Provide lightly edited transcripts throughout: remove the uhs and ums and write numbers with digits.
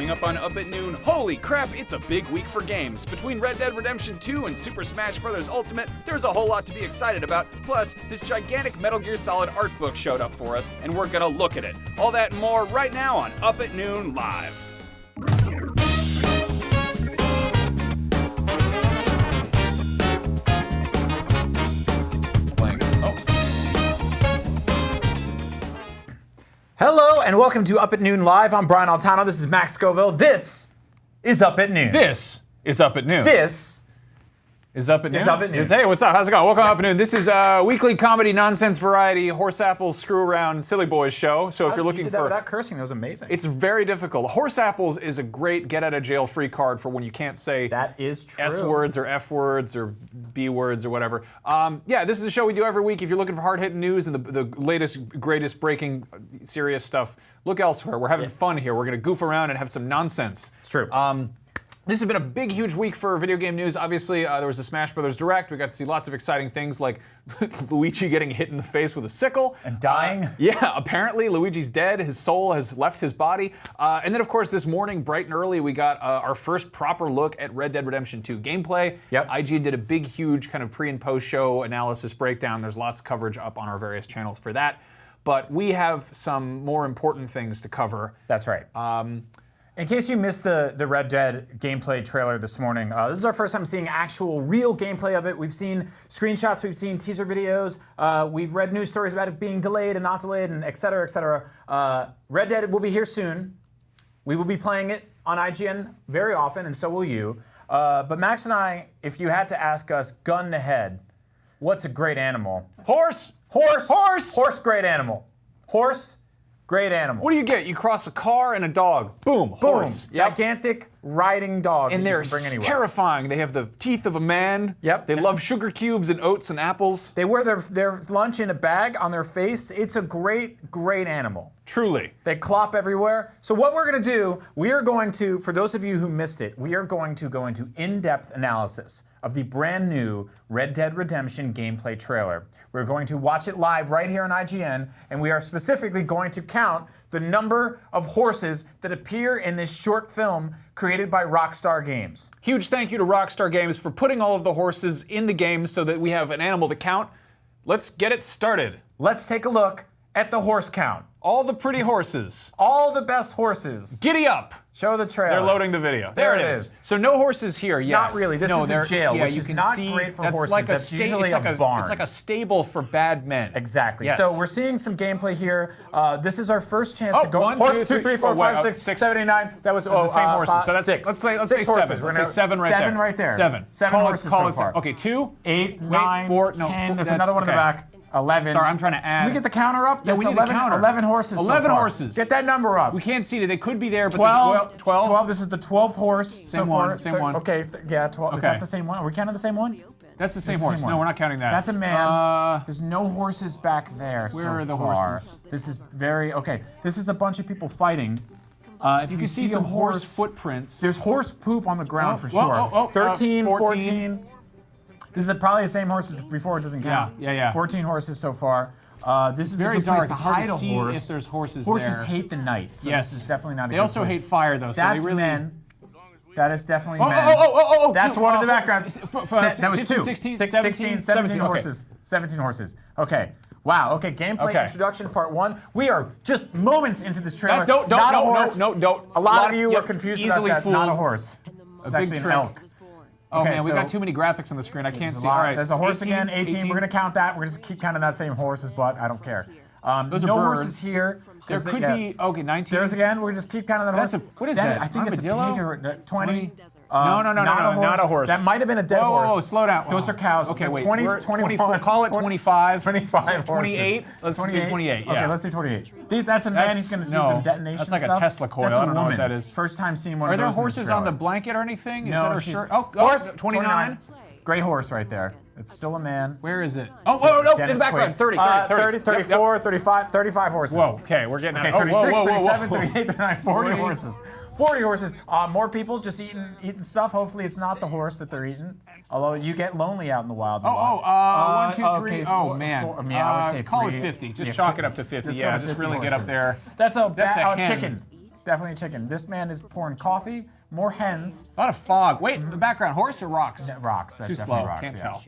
Coming up on Up at Noon, holy crap, it's a big week for games. Between Red Dead Redemption 2 and Super Smash Bros. Ultimate, there's a whole lot to be excited about. Plus, this gigantic Metal Gear Solid art book showed up for us, and we're gonna look at it. All that and more right now on Up at Noon Live. Hello and welcome to Up at Noon Live. I'm Brian Altano. This is Max Scoville. This is Up at Noon. This is Up at Noon. This is Up at Noon. Is Up at Noon. Hey, what's up? How's it going? Welcome to Up at Noon. This is a weekly comedy, nonsense variety, horse apples, screw around, silly boys show. So if you're looking you did that without cursing, that was amazing. It's very difficult. Horse apples is a great get out of jail free card for when you can't say That is true. S words or F words or B words or whatever. Yeah, this is a show we do every week. If you're looking for hard-hitting news and the latest, greatest breaking serious stuff, look elsewhere. We're having fun here. We're going to goof around and have some nonsense. It's true. This has been a big, huge week for video game news. Obviously, there was a Smash Bros. Direct. We got to see lots of exciting things like Luigi getting hit in the face with a sickle. And dying. Yeah, apparently Luigi's dead. His soul has left his body. And then, of course, this morning, bright and early, we got our first proper look at Red Dead Redemption 2 gameplay. Yep. IGN did a big, huge kind of pre- and post-show analysis breakdown. There's lots of coverage up on our various channels for that. But we have some more important things to cover. That's right. In case you missed the Red Dead gameplay trailer this morning, this is our first time seeing actual real gameplay of it. We've seen screenshots, we've seen teaser videos, we've read news stories about it being delayed and not delayed, and et cetera, et cetera. Red Dead will be here soon. We will be playing it on IGN very often, and so will you. But Max and I, if you had to ask us, gun to head, what's a great animal? Horse! Horse! Horse! Horse, great animal. Horse, great animal. What do you get? You cross a car and a dog. Boom, horse. Boom. Gigantic riding dog. And that they're you can bring anywhere. terrifying. They have the teeth of a man. Yep. They love sugar cubes and oats and apples. They wear their lunch in a bag on their face. It's a great, great animal. Truly. They clop everywhere. So what we're going to do, we are going to, for those of you who missed it, we are going to go into in-depth analysis of the brand new Red Dead Redemption gameplay trailer. We're going to watch it live right here on IGN, and we are specifically going to count the number of horses that appear in this short film created by Rockstar Games. Huge thank you to Rockstar Games for putting all of the horses in the game so that we have an animal to count. Let's get it started. Let's take a look at the horse count. All the pretty horses. All the best horses. Giddy up. Show the trailer. They're loading the video. There it is. So no horses here yet. Not really. This is a jail, which you is can not see great for that's horses. Like That's usually a barn. It's like a stable for bad men. Exactly. Yes. So we're seeing some gameplay here. This is our first chance to go. 1, Horse 2, 2, 3, 4, 5, 6, 7, 8, 9. That was the same horses. So that's 6. Let's say Six 7. horses. Let's say 7 right there. 7 right there. 7. 7 horses call so it far. 7. Okay, 2, 8, 9, 4, 10. There's another one in the back. 11. Sorry, I'm trying to add. Can we get the counter up? Yeah, we need the counter. 11 horses. 11 so far. horses. Get that number up. We can't see it. They could be there, but 12. 12. 12. This is the 12th horse. Same one. Same one. Okay. Yeah. 12. Is Okay. that the same one? Are we counting the same one? That's the same This is the horse. same No, one. we're not counting that. That's a man. There's no horses back there. Where so are the far. horses? This is very okay. This is a bunch of people fighting. If You can see some horse footprints. There's horse poop on the ground for whoa, sure. 13, 14. 14. This is probably the same horses before. It doesn't count. Yeah. 14 horses so far. This is Very a good place dark. It's hard hide to a see horse. if there's horses Horses there. hate the night. So Yes. This is definitely not a They good also place. hate fire, though. So That's they really. men. That is definitely Oh, men. oh, That's two, one in the background. That was 2. 16, 17 okay. horses. 17 horses. Okay. Wow. Okay. Gameplay Okay. introduction part 1. We are just moments into this trailer. Don't. Not a horse. No. A lot of you are confused about easily that. fooled. Not a horse. It's big actually an trick. elk. Oh Okay, man, we so- got too many graphics on the screen. I can't There's see. a lot. All right. There's a horse 18, again. 18. We're gonna count that. We're gonna keep counting that same horse's butt. I don't care. Those are no birds. horses here. There could be. Okay, 19. There's again. We're just keep counting that That's horse. what is Then that? I think it's a Armadillo? pig or 20. No, not a horse. That might have been a dead horse. Whoa, slow down. Those are cows. Okay, wait. 20, we're 21. Call it 25. 25 28. horses. Let's do 28. Yeah. Okay, let's do 28. That's a man. He's going to do some detonation That's like stuff. a Tesla coil. That's I don't know woman. what that is. First time seeing one Are of there those in horses this on the trailer. blanket or anything? Is No, that her she's- shirt? Horse, 29. Great horse right there. It's still a man. Where is it? Oh, whoa, no, in Dennis the background. Quaid. 30. 34, 35, 35 horses. Whoa, okay, we're getting Okay, out. 36, whoa, 37, whoa. 38, 39, 40 40. horses. 40 horses. More people just eating stuff. Hopefully it's not the horse that they're eating. Although you get lonely out in the wild. 1, 2, 3. Okay, Oh, man. I would say call it 3. 50. Just Yeah, chalk it up to 50. Let's Yeah, go to just 50 really get horses. up there. That's a That's a hen. chicken. Definitely a chicken. This man is pouring coffee. More hens. A lot of fog. Wait, in the background, horse or rocks? Rocks. That's Too definitely slow. rocks, Can't yeah. tell.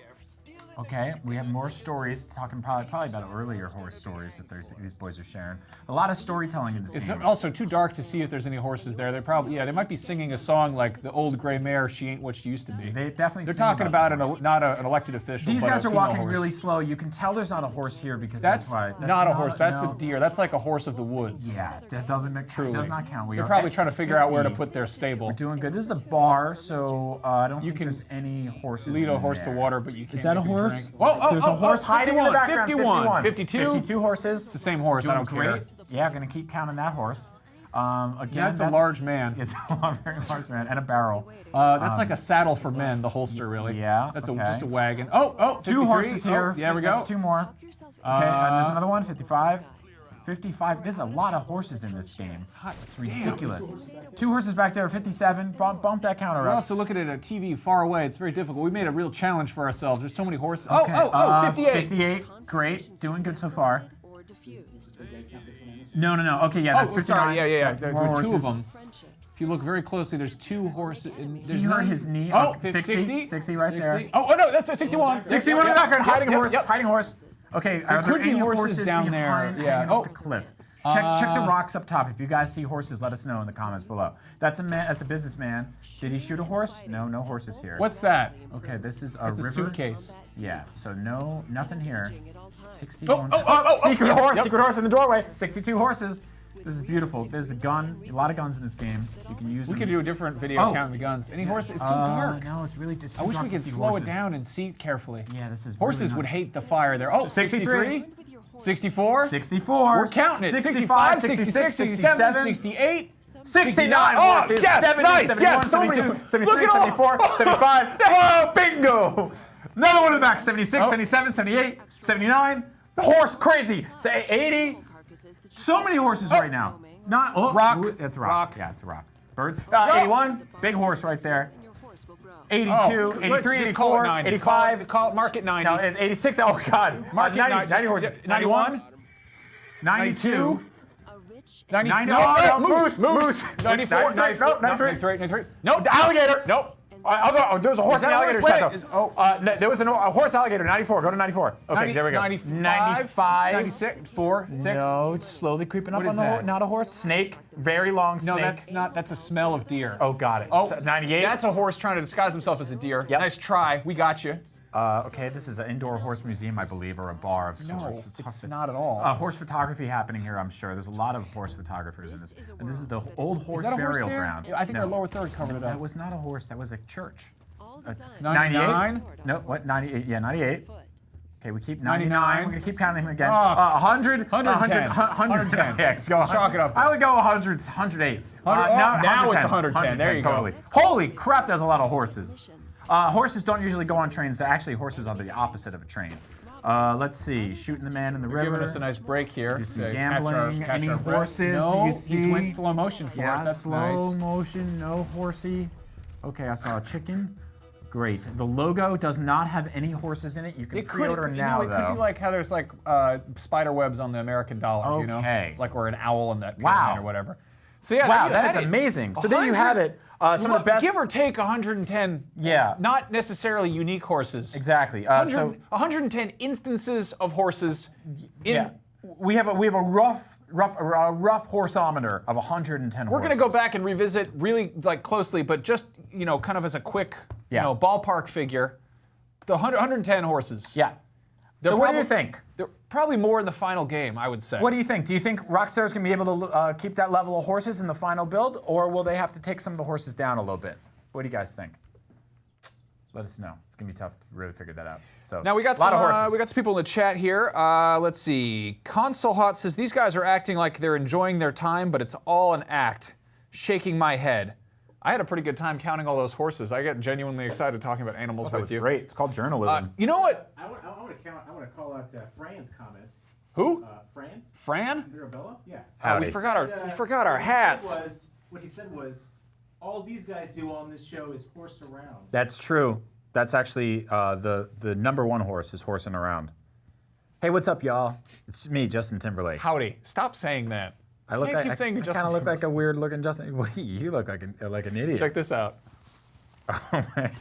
Okay, we have more stories, talking probably about earlier horse stories that these boys are sharing. A lot of storytelling in this It's game. also too dark to see if there's any horses there. They probably, they might be singing a song like "The Old Gray Mare, She Ain't What She Used to Be." They definitely. They're sing talking about horse. not an elected official. These but guys a are female walking horse. really slow. You can tell there's not a horse here because That's why. not a horse. That's no. a deer. That's like a horse of the woods. Yeah, that doesn't make Truly. does not count. We They're are probably at trying to figure out where to 50. put their stable. We're doing good. This is a bar, so I don't think can there's any horses. Lead a in horse there. to water, but you can't. Is that a you can horse? drink. Oh, There's a horse hiding in the background. 51, 52. 52 horses. It's the same horse. I Doing don't care. great. Yeah, gonna keep counting that horse. Again, That's a large man. It's a very large man and a barrel. That's like a saddle for men. The holster, really. Yeah, That's okay. just a wagon. Oh, 53. Two horses here. Oh, there we go. That's two more. Okay, there's another one. 55. 55. There's a lot of horses in this game. It's ridiculous. Two horses back there. 57. Bump that counter We're up. also looking at a TV far away. It's very difficult. We made a real challenge for ourselves. There's so many horses. Okay, 58. 58. Great. Doing good so far. No. Okay, yeah, that's 59. Sorry. Yeah. There More were two of horses. them. If you look very closely, there's two horses. There's You heard none- his knee. Oh, 60. 60 right there. Oh, no, that's the 61. 61 in the background. Hiding horse. Hiding horse. Okay, are there could be any horses down there. Hanging Yeah. off the cliff. Check the rocks up top. If you guys see horses, let us know in the comments below. That's a man. That's a businessman. Did he shoot a horse? No horses here. What's that? Okay, this is a It's river. a suitcase. Yeah. So nothing here. 61. Oh, Secret horse. Yep. Secret horse in the doorway. 62 horses. This is beautiful. There's a gun. A lot of guns in this game. You can use. We could do a different video counting the guns. Any horse? It's so dark. No, it's really. It's I wish we could slow it down and see carefully. Yeah, this is. Horses really would hate the fire there. Oh, 63? 64? 64. We're counting it. 65, 66, 67, 68, 69 Oh, horses. yes, 70, nice, 71, yes, so many. 72, 73, Look at all. 74, 75. Oh, bingo! Another one in the back. 76, 77, 78, 79. The horse, crazy. Say 80. So many horses right now. Not Rock. Ooh, it's a rock. Rock. Yeah, it's a rock. Bird. 81. Big horse right there. 82, 83, just call it 84, 90. 85. Call it market 90. No, 86. Oh, God. Market 90 horses. 91. 92. 90. 90. No, Oh, no, moose. 94. 93. 93. Nope. Alligator. Nope. There was a horse that and a alligator. horse? shot, Wait, though. There was a horse alligator. 94. Go to 94. Okay, there we go. 95. 96. 4. 6. No, it's slowly creeping up What on is the horse. that? Not a horse. Snake. Very long snake. No, that's not. That's a smell of deer. Oh, got it. Oh, 98. That's a horse trying to disguise himself as a deer. Yep. Nice try. We got you. Okay, this is an indoor horse museum, I believe, or a bar of No, sorts. it's not at all. Horse photography happening here, I'm sure. There's a lot of horse photographers in this. And this is the old horse Is that a horse burial there? ground. Yeah, I think No. the lower third covered it That up. was not a horse. That was a church. 99. No, what? 98. Yeah, 98. Okay, we keep 99. 99. We're gonna keep counting them again. Oh. 100. 110. 110. Yeah, let's go. Chalk it up. I would go 100. 108. Now it's 110. There you go. Totally. Holy crap! There's a lot of horses. Horses don't usually go on trains. Actually, horses are the opposite of a train. Let's see. Shooting the man in the river. Giving us a nice break here. Do some to gambling. catch Any our breath. horses? No, Do you see? he's went slow motion for us. Yeah, That's slow nice. motion. No horsey. Okay, I saw a chicken. Great. The logo does not have any horses in it. You can pre-order now, it could be like how there's like spider webs on the American dollar, you know? Okay. Like or an owl in that Wow. pyramid or whatever. So yeah, Wow, you that had is it. amazing. So there you have it. Some of the best. Give or take 110. Yeah. Not necessarily unique horses. Exactly. 110 instances of horses. Yeah. We have a rough horseometer of 110 We're horses. going to go back and revisit really like closely, but just kind of as a quick ballpark figure, the 110 horses. Yeah. They're So what do you think? They're probably more in the final game, I would say. What do you think? Do you think Rockstar's going to be able to keep that level of horses in the final build, or will they have to take some of the horses down a little bit? What do you guys think? Let us know. It's going to be tough to really figure that out. So Now we got a lot some of horses. we got some people in the chat here. Let's see. Console Hot says these guys are acting like they're enjoying their time, but it's all an act. Shaking my head. I had a pretty good time counting all those horses. I get genuinely excited talking about animals That with was you. great. It's called journalism. You know what? I want to call out Fran's comment. Who? Fran Fran? Mirabella? Yeah. We Howdy. forgot our hats. What he said was, all these guys do on this show is horse around. That's true. That's actually the number one horse is horsing around. Hey, what's up, y'all? It's me, Justin Timberlake. Howdy. Stop saying that. I look can't like keep saying I Justin kind of look like Timberlake. a weird looking Justin. What do you look like an idiot. Check this out. Oh my.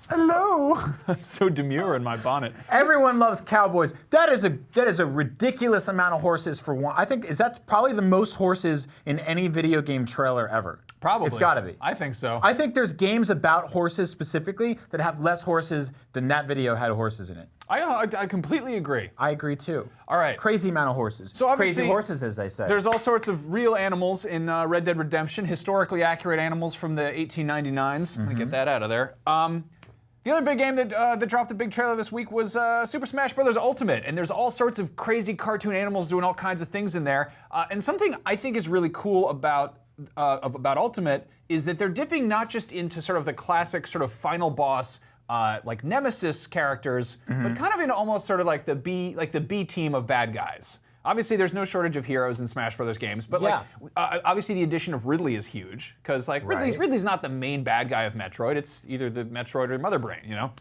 Hello. I'm so demure in my bonnet. Everyone loves cowboys. That is a ridiculous amount of horses for one. I think that's probably the most horses in any video game trailer ever. Probably. It's got to be. I think so. I think there's games about horses specifically that have less horses than that video had horses in it. I completely agree. I agree too. All right. Crazy amount of horses. So obviously, crazy horses, as they say. There's all sorts of real animals in Red Dead Redemption, historically accurate animals from the 1899s. Let me get that out of there. The other big game that dropped a big trailer this week was Super Smash Bros. Ultimate, and there's all sorts of crazy cartoon animals doing all kinds of things in there. And something I think is really cool about Ultimate is that they're dipping not just into sort of the classic sort of final boss like Nemesis characters, but kind of into almost sort of like the B team of bad guys. Obviously, there's no shortage of heroes in Smash Brothers games, but like obviously the addition of Ridley is huge because like Ridley's not the main bad guy of Metroid. It's either the Metroid or Mother Brain, you know.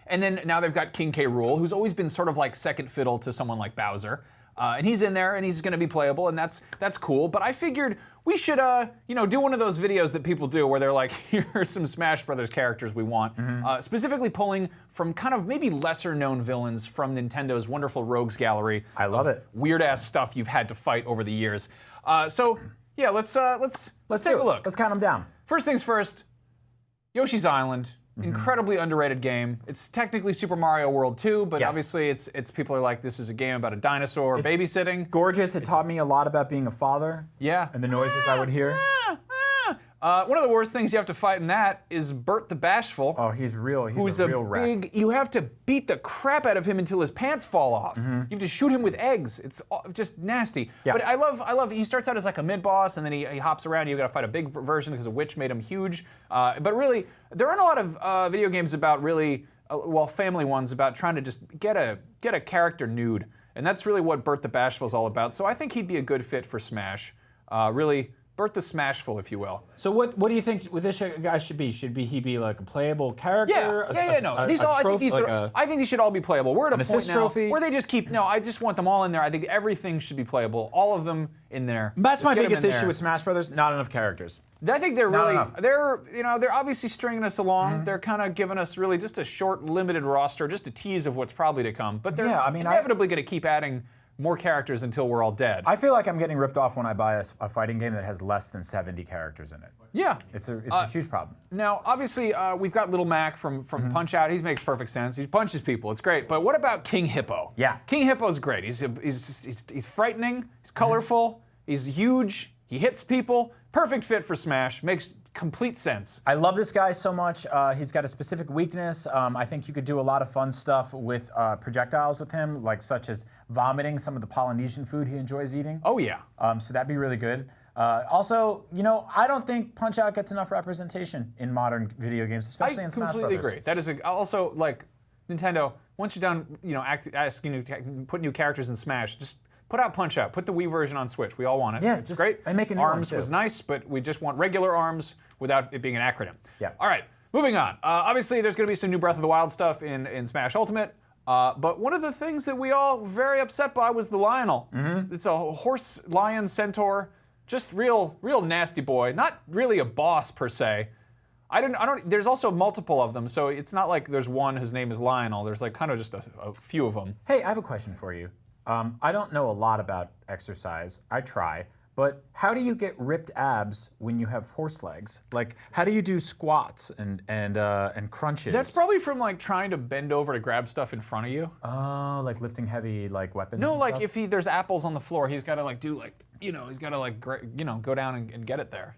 And then now they've got King K. Rool, who's always been sort of like second fiddle to someone like Bowser. And he's in there, and he's going to be playable, and that's cool. But I figured we should, do one of those videos that people do where they're like, here are some Smash Brothers characters we want, specifically pulling from kind of maybe lesser-known villains from Nintendo's wonderful Rogues Gallery. I love it. Weird-ass stuff you've had to fight over the years. So yeah, let's take a look. Let's count them down. First things first. Yoshi's Island. Incredibly underrated game. It's technically Super Mario World 2, but obviously it's people are like, this is a game about a dinosaur babysitting. Gorgeous. It taught me a lot about being a father. Yeah. And the noises I would hear. One of the worst things you have to fight in that is Bert the Bashful. Oh, he's real. He's a real wreck. big. You have to beat the crap out of him until his pants fall off. You have to shoot him with eggs. It's just nasty. Yeah. But I love. He starts out as like a mid boss, and then he hops around. You've got to fight a big version because a witch made him huge. But really, there aren't a lot of video games about really, family ones about trying to just get a character nude, and that's really what Bert the Bashful is all about. So I think he'd be a good fit for Smash. Really. Bert the Smashful, if you will. So what do you think this guy should be? Should he be like a playable character? I think these should all be playable. We're at a point assist now trophy? where they just keep. No, I just want them all in there. I think everything should be playable. All of them in there. That's Just my get 'em biggest in there. issue with Smash Brothers. Not enough characters. I think they're really enough. they're obviously stringing us along. They're kind of giving us really just a short, limited roster, just a tease of what's probably to come. But they're inevitably going to keep adding more characters until we're all dead. I feel like I'm getting ripped off when I buy a fighting game that has less than 70 characters in it. Yeah. It's a huge problem. Now, obviously, we've got Little Mac from Punch-Out. He makes perfect sense. He punches people. It's great. But what about King Hippo? Yeah. King Hippo's great. He's frightening. He's colorful. He's huge. He hits people. Perfect fit for Smash. Makes complete sense. I love this guy so much. He's got a specific weakness. I think you could do a lot of fun stuff with projectiles with him, like such as vomiting some of the Polynesian food he enjoys eating. Oh, yeah. So that'd be really good. Also, I don't think Punch-Out gets enough representation in modern video games, especially in Smash Brothers. I completely agree. That is also like Nintendo. Once you're done, asking you to put new characters in Smash, just put out Punch-Out. Put the Wii version on Switch. We all want it. Yeah, it's great. And make a new one, ARMS too. was nice, but we just want regular ARMS without it being an acronym. Yeah. All right, moving on. Obviously, there's going to be some new Breath of the Wild stuff in Smash Ultimate. But one of the things that we all were very upset by was the Lionel. It's a horse, lion, centaur, just real nasty boy. Not really a boss per se. There's also multiple of them, so it's not like there's one whose name is Lionel. There's like kind of just a few of them. Hey, I have a question for you. I don't know a lot about exercise. I try. But how do you get ripped abs when you have horse legs? Like, how do you do squats and crunches? That's probably from like trying to bend over to grab stuff in front of you. Oh, like lifting heavy like weapons. No, and like stuff? if there's apples on the floor, he's got to like do like he's got to like go down and get it there.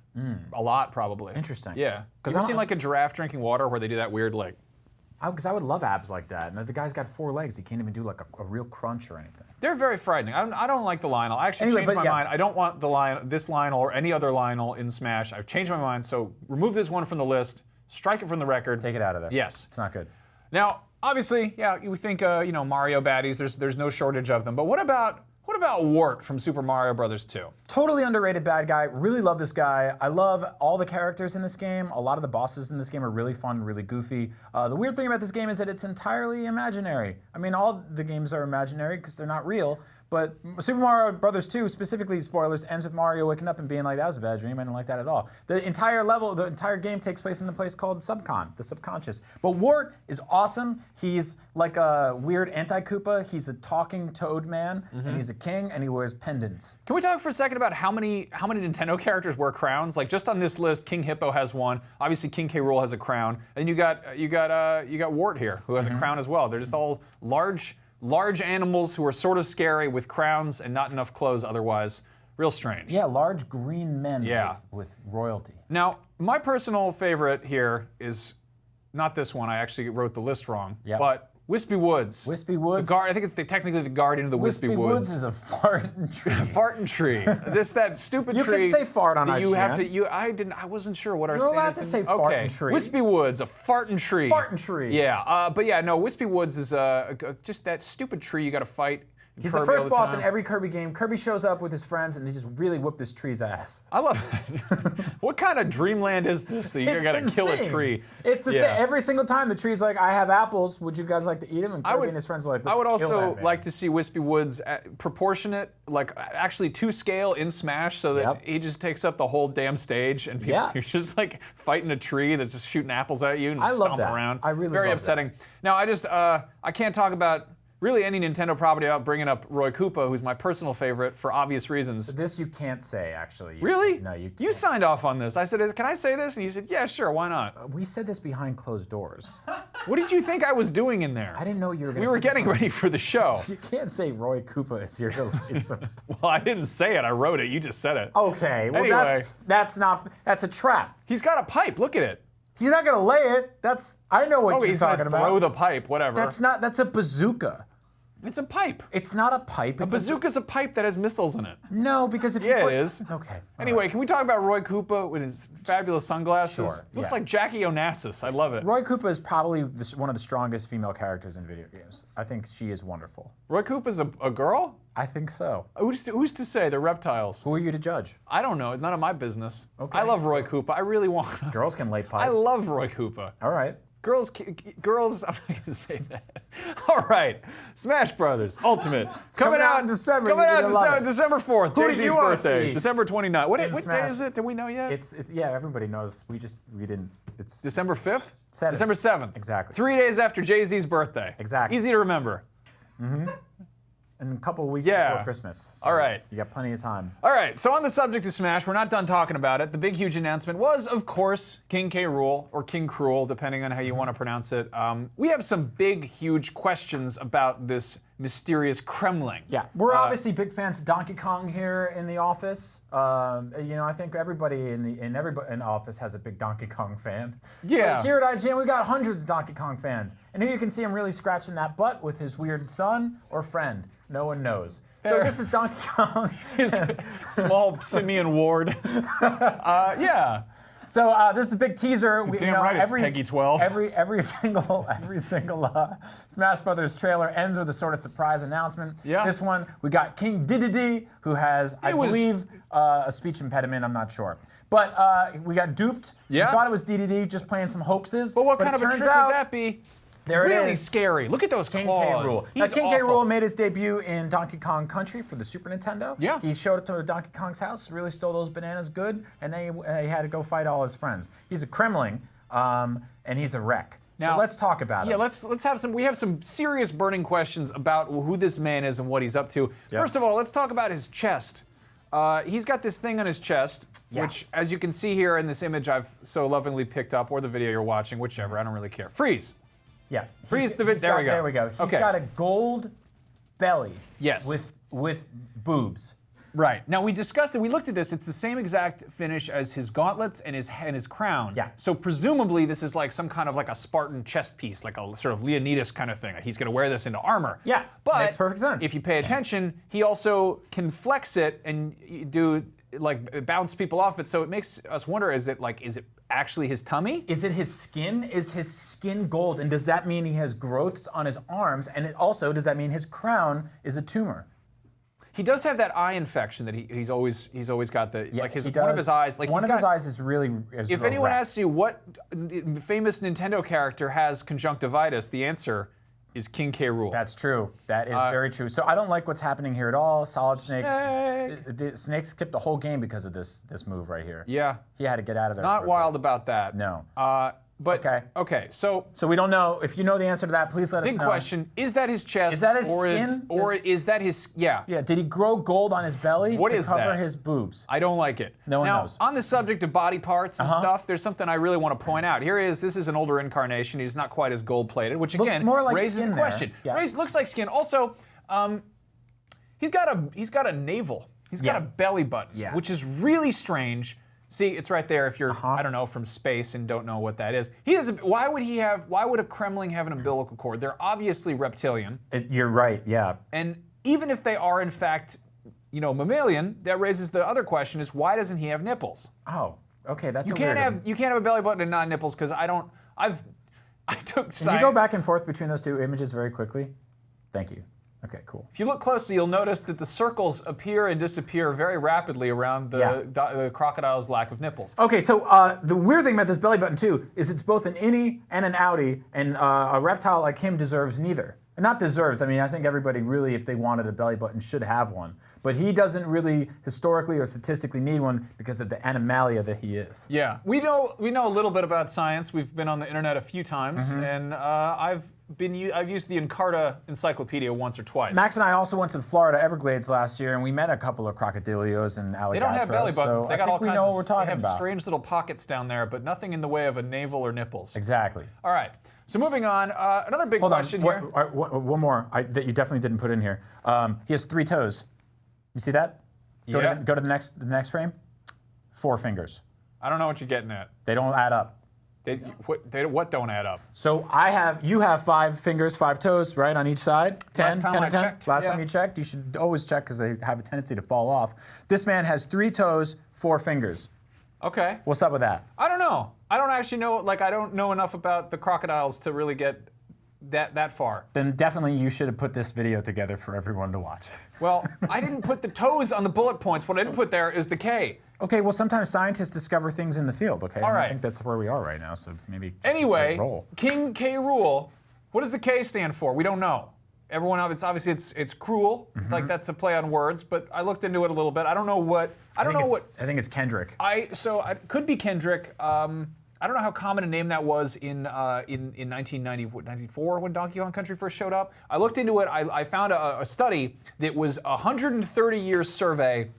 A lot probably. Interesting. Yeah. Because I've seen like a giraffe drinking water where they do that weird like. Because I would love abs like that. And the guy's got 4 legs. He can't even do like a real crunch or anything. They're very frightening. I don't like the Lionel. I actually changed my mind. I don't want this Lionel or any other Lionel in Smash. I've changed my mind. So remove this one from the list. Strike it from the record. Take it out of there. Yes. It's not good. Now, obviously, yeah, you think Mario baddies. There's no shortage of them. But what about Wart from Super Mario Bros. 2? Totally underrated bad guy. Really love this guy. I love all the characters in this game. A lot of the bosses in this game are really fun, really goofy. The weird thing about this game is that it's entirely imaginary. I mean, all the games are imaginary because they're not real, But Super Mario Brothers 2, specifically spoilers, ends with Mario waking up and being like, that was a bad dream. I didn't like that at all. The entire level, the entire game takes place in a place called the subconscious. But Wart is awesome. He's like a weird anti-Koopa. He's a talking toad man, and he's a king, and he wears pendants. Can we talk for a second about how many Nintendo characters wear crowns? Like just on this list, King Hippo has one. Obviously, King K. Rool has a crown, and you got Wart here, who has a crown as well. They're just all large animals who are sort of scary with crowns and not enough clothes otherwise. Real strange. Yeah, large green men with royalty. Now, my personal favorite here is not this one. I actually wrote the list wrong. Yep. But Wispy Woods. Wispy Woods. I think it's technically the guardian of the Wispy Woods. Wispy Woods is a farting tree. Farting tree. That stupid tree. You can say fart on that IGN. you have to. I wasn't sure what our You're allowed standards. to say farting tree. Wispy Woods, a farting tree. Farting tree. Yeah, but yeah, no. Wispy Woods is just that stupid tree you got to fight. He's the first boss in every Kirby game. Kirby shows up with his friends and they just really whoop this tree's ass. I love that. What kind of dreamland is this? That you gotta kill a tree. It's the same. Every single time the tree's like, I have apples. Would you guys like to eat them? And Kirby and his friends are like, let's I would kill also that man. like to see Wispy Woods proportionate, like actually to scale in Smash, so that he just takes up the whole damn stage, and people you're just like fighting a tree that's just shooting apples at you and stomping around. I really very love upsetting. That. Now I can't talk about really any Nintendo property without bringing up Roy Koopa, who's my personal favorite for obvious reasons. This you can't say, actually. Really? No, you can't. You signed off on this. I said, can I say this? And you said, yeah, sure, why not? We said this behind closed doors. What did you think I was doing in there? I didn't know you were going to. We were getting ready for the show. You can't say Roy Koopa is here to lay some... Well, I didn't say it. I wrote it. You just said it. Okay. Well, anyway. That's a trap. He's got a pipe. Look at it. He's not going to lay it. I know what you're talking about. Throw the pipe, whatever. That's a bazooka. It's a pipe. It's not a pipe. A bazooka's a pipe that has missiles in it. No, because if you it is. Okay. Anyway, can we talk about Roy Koopa with his fabulous sunglasses? Sure. Looks like Jackie Onassis. I love it. Roy Koopa is probably one of the strongest female characters in video games. I think she is wonderful. Roy Koopa's a girl? I think so. Who's to say? They're reptiles. Who are you to judge? I don't know. It's none of my business. Okay. I love Roy Koopa. I really want. Girls can lay pipe. I love Roy Koopa. All right. Girls, I'm not gonna say that. All right, Smash Brothers Ultimate coming out in December. Coming out December 4th, Who do Jay-Z's you wanna birthday, see? December 29th. What day Smash. is it? Do we know yet? It's everybody knows. We didn't. It's December 5th. 7th. December 7th. Exactly. 3 days after Jay-Z's birthday. Exactly. Easy to remember. in a couple of weeks Yeah. before Christmas. So All right. You got plenty of time. All right, so on the subject of Smash, we're not done talking about it. The big, huge announcement was, of course, King K. Rool, or King Cruel, depending on how you want to pronounce it. We have some big, huge questions about this mysterious Kremling. Yeah, we're obviously big fans of Donkey Kong here in the office. I think everybody in the office has a big Donkey Kong fan. Yeah. But here at IGN, we got hundreds of Donkey Kong fans, and here you can see him really scratching that butt with his weird son or friend. No one knows. So this is Donkey Kong. His small Simeon Ward. Yeah. So this is a big teaser. Damn right, it's Peggy 12. Every single Smash Brothers trailer ends with a sort of surprise announcement. Yeah. This one, we got King Dedede, who has, I believe, a speech impediment. I'm not sure. But we got duped. Yeah. We thought it was Dedede just playing some hoaxes. But what kind of a turns trick out, would that be? There it really is. scary. Look at those King claws. K. Rool. Now, He's King K. awful. Rool made his debut in Donkey Kong Country for the Super Nintendo. Yeah. He showed up to Donkey Kong's house, really stole those bananas good, and then he had to go fight all his friends. He's a Kremling, and he's a wreck. Now, so let's talk about it. Yeah, let's have some. We have some serious burning questions about who this man is and what he's up to. Yep. First of all, let's talk about his chest. He's got this thing on his chest, which, as you can see here in this image I've so lovingly picked up, or the video you're watching, whichever, I don't really care. Freeze. Yeah. Freeze the video. There we go. There we go. He's Okay. got a gold belly. Yes. With boobs. Right. Now we discussed it. We looked at this. It's the same exact finish as his gauntlets and his crown. Yeah. So presumably this is like some kind of like a Spartan chest piece, like a sort of Leonidas kind of thing. He's going to wear this into armor. Yeah. But Makes perfect sense. if you pay attention, he also can flex it and do like bounce people off it. So it makes us wonder: is it actually his tummy? Is it his skin? Is his skin gold? And does that mean he has growths on his arms? And does that mean his crown is a tumor? He does have that eye infection that he's always got the Yeah, like his he one of does. his eyes like one he's of got, his eyes is really. If anyone asks you what famous Nintendo character has conjunctivitis, the answer is King K. Rool. That's true. That is very true. So I don't like what's happening here at all. Solid Snake. Snake skipped the whole game because of this move right here. Yeah. He had to get out of there. Not for a wild bit. about that. No. But Okay. So we don't know. If you know the answer to that, please let us know. big question: is that his chest? Is that his skin? Is that his? Yeah. Yeah. Did he grow gold on his belly What to is cover that? his boobs? I don't like it. No one now, knows. on the subject of body parts and stuff, there's something I really want to point out. This is an older incarnation. He's not quite as gold-plated, which Looks again more like raises skin the there. question. Yeah. Looks like skin. Also, he's got a navel. He's got a belly button, which is really strange. See, it's right there if you're, I don't know, from space and don't know what that is. Why would a Kremling have an umbilical cord? They're obviously reptilian. You're right, yeah. And even if they are in fact, mammalian, that raises the other question is why doesn't he have nipples? Oh, okay, that's You can't have a belly button and not nipples because I took science. Can you go back and forth between those two images very quickly? Thank you. Okay, cool. If you look closely, you'll notice that the circles appear and disappear very rapidly around the crocodile's lack of nipples. Okay, so the weird thing about this belly button too is it's both an innie and an outie, and a reptile like him deserves neither. Not deserves. I mean, I think everybody really, if they wanted a belly button, should have one. But he doesn't really historically or statistically need one because of the animalia that he is. Yeah, we know a little bit about science. We've been on the internet a few times, and I've used the Encarta Encyclopedia once or twice. Max and I also went to the Florida Everglades last year, and we met a couple of crocodilios and alligators. They don't have belly buttons. So they got all kinds know what we're talking They have about. strange little pockets down there, but nothing in the way of a navel or nipples. Exactly. All right. So moving on, another big Hold question on. here. One more that you definitely didn't put in here. He has 3 toes. You see that? Go to the next frame. 4 fingers. I don't know what you're getting at. They don't add up. What don't add up? So you have 5 fingers, 5 toes, right, on each side. 10, Last time 10, I and 10. checked, Last yeah. time you checked, you should always check because they have a tendency to fall off. This man has 3 toes, 4 fingers. Okay. What's up with that? I don't know. I don't actually know. I don't know enough about the crocodiles to really get that far. Then definitely you should have put this video together for everyone to watch. Well, I didn't put the toes on the bullet points. What I didn't put there is the K. Okay, well sometimes scientists discover things in the field, okay? All right. I think that's where we are right now, so maybe Anyway, roll. King K. Rool. What does the K stand for? We don't know. Everyone, it's cruel. Like that's a play on words, but I looked into it a little bit. I don't know what. I think it's Kendrick. It could be Kendrick. I don't know how common a name that was in 1994 when Donkey Kong Country first showed up. I looked into it. I found a study that was a 130-year survey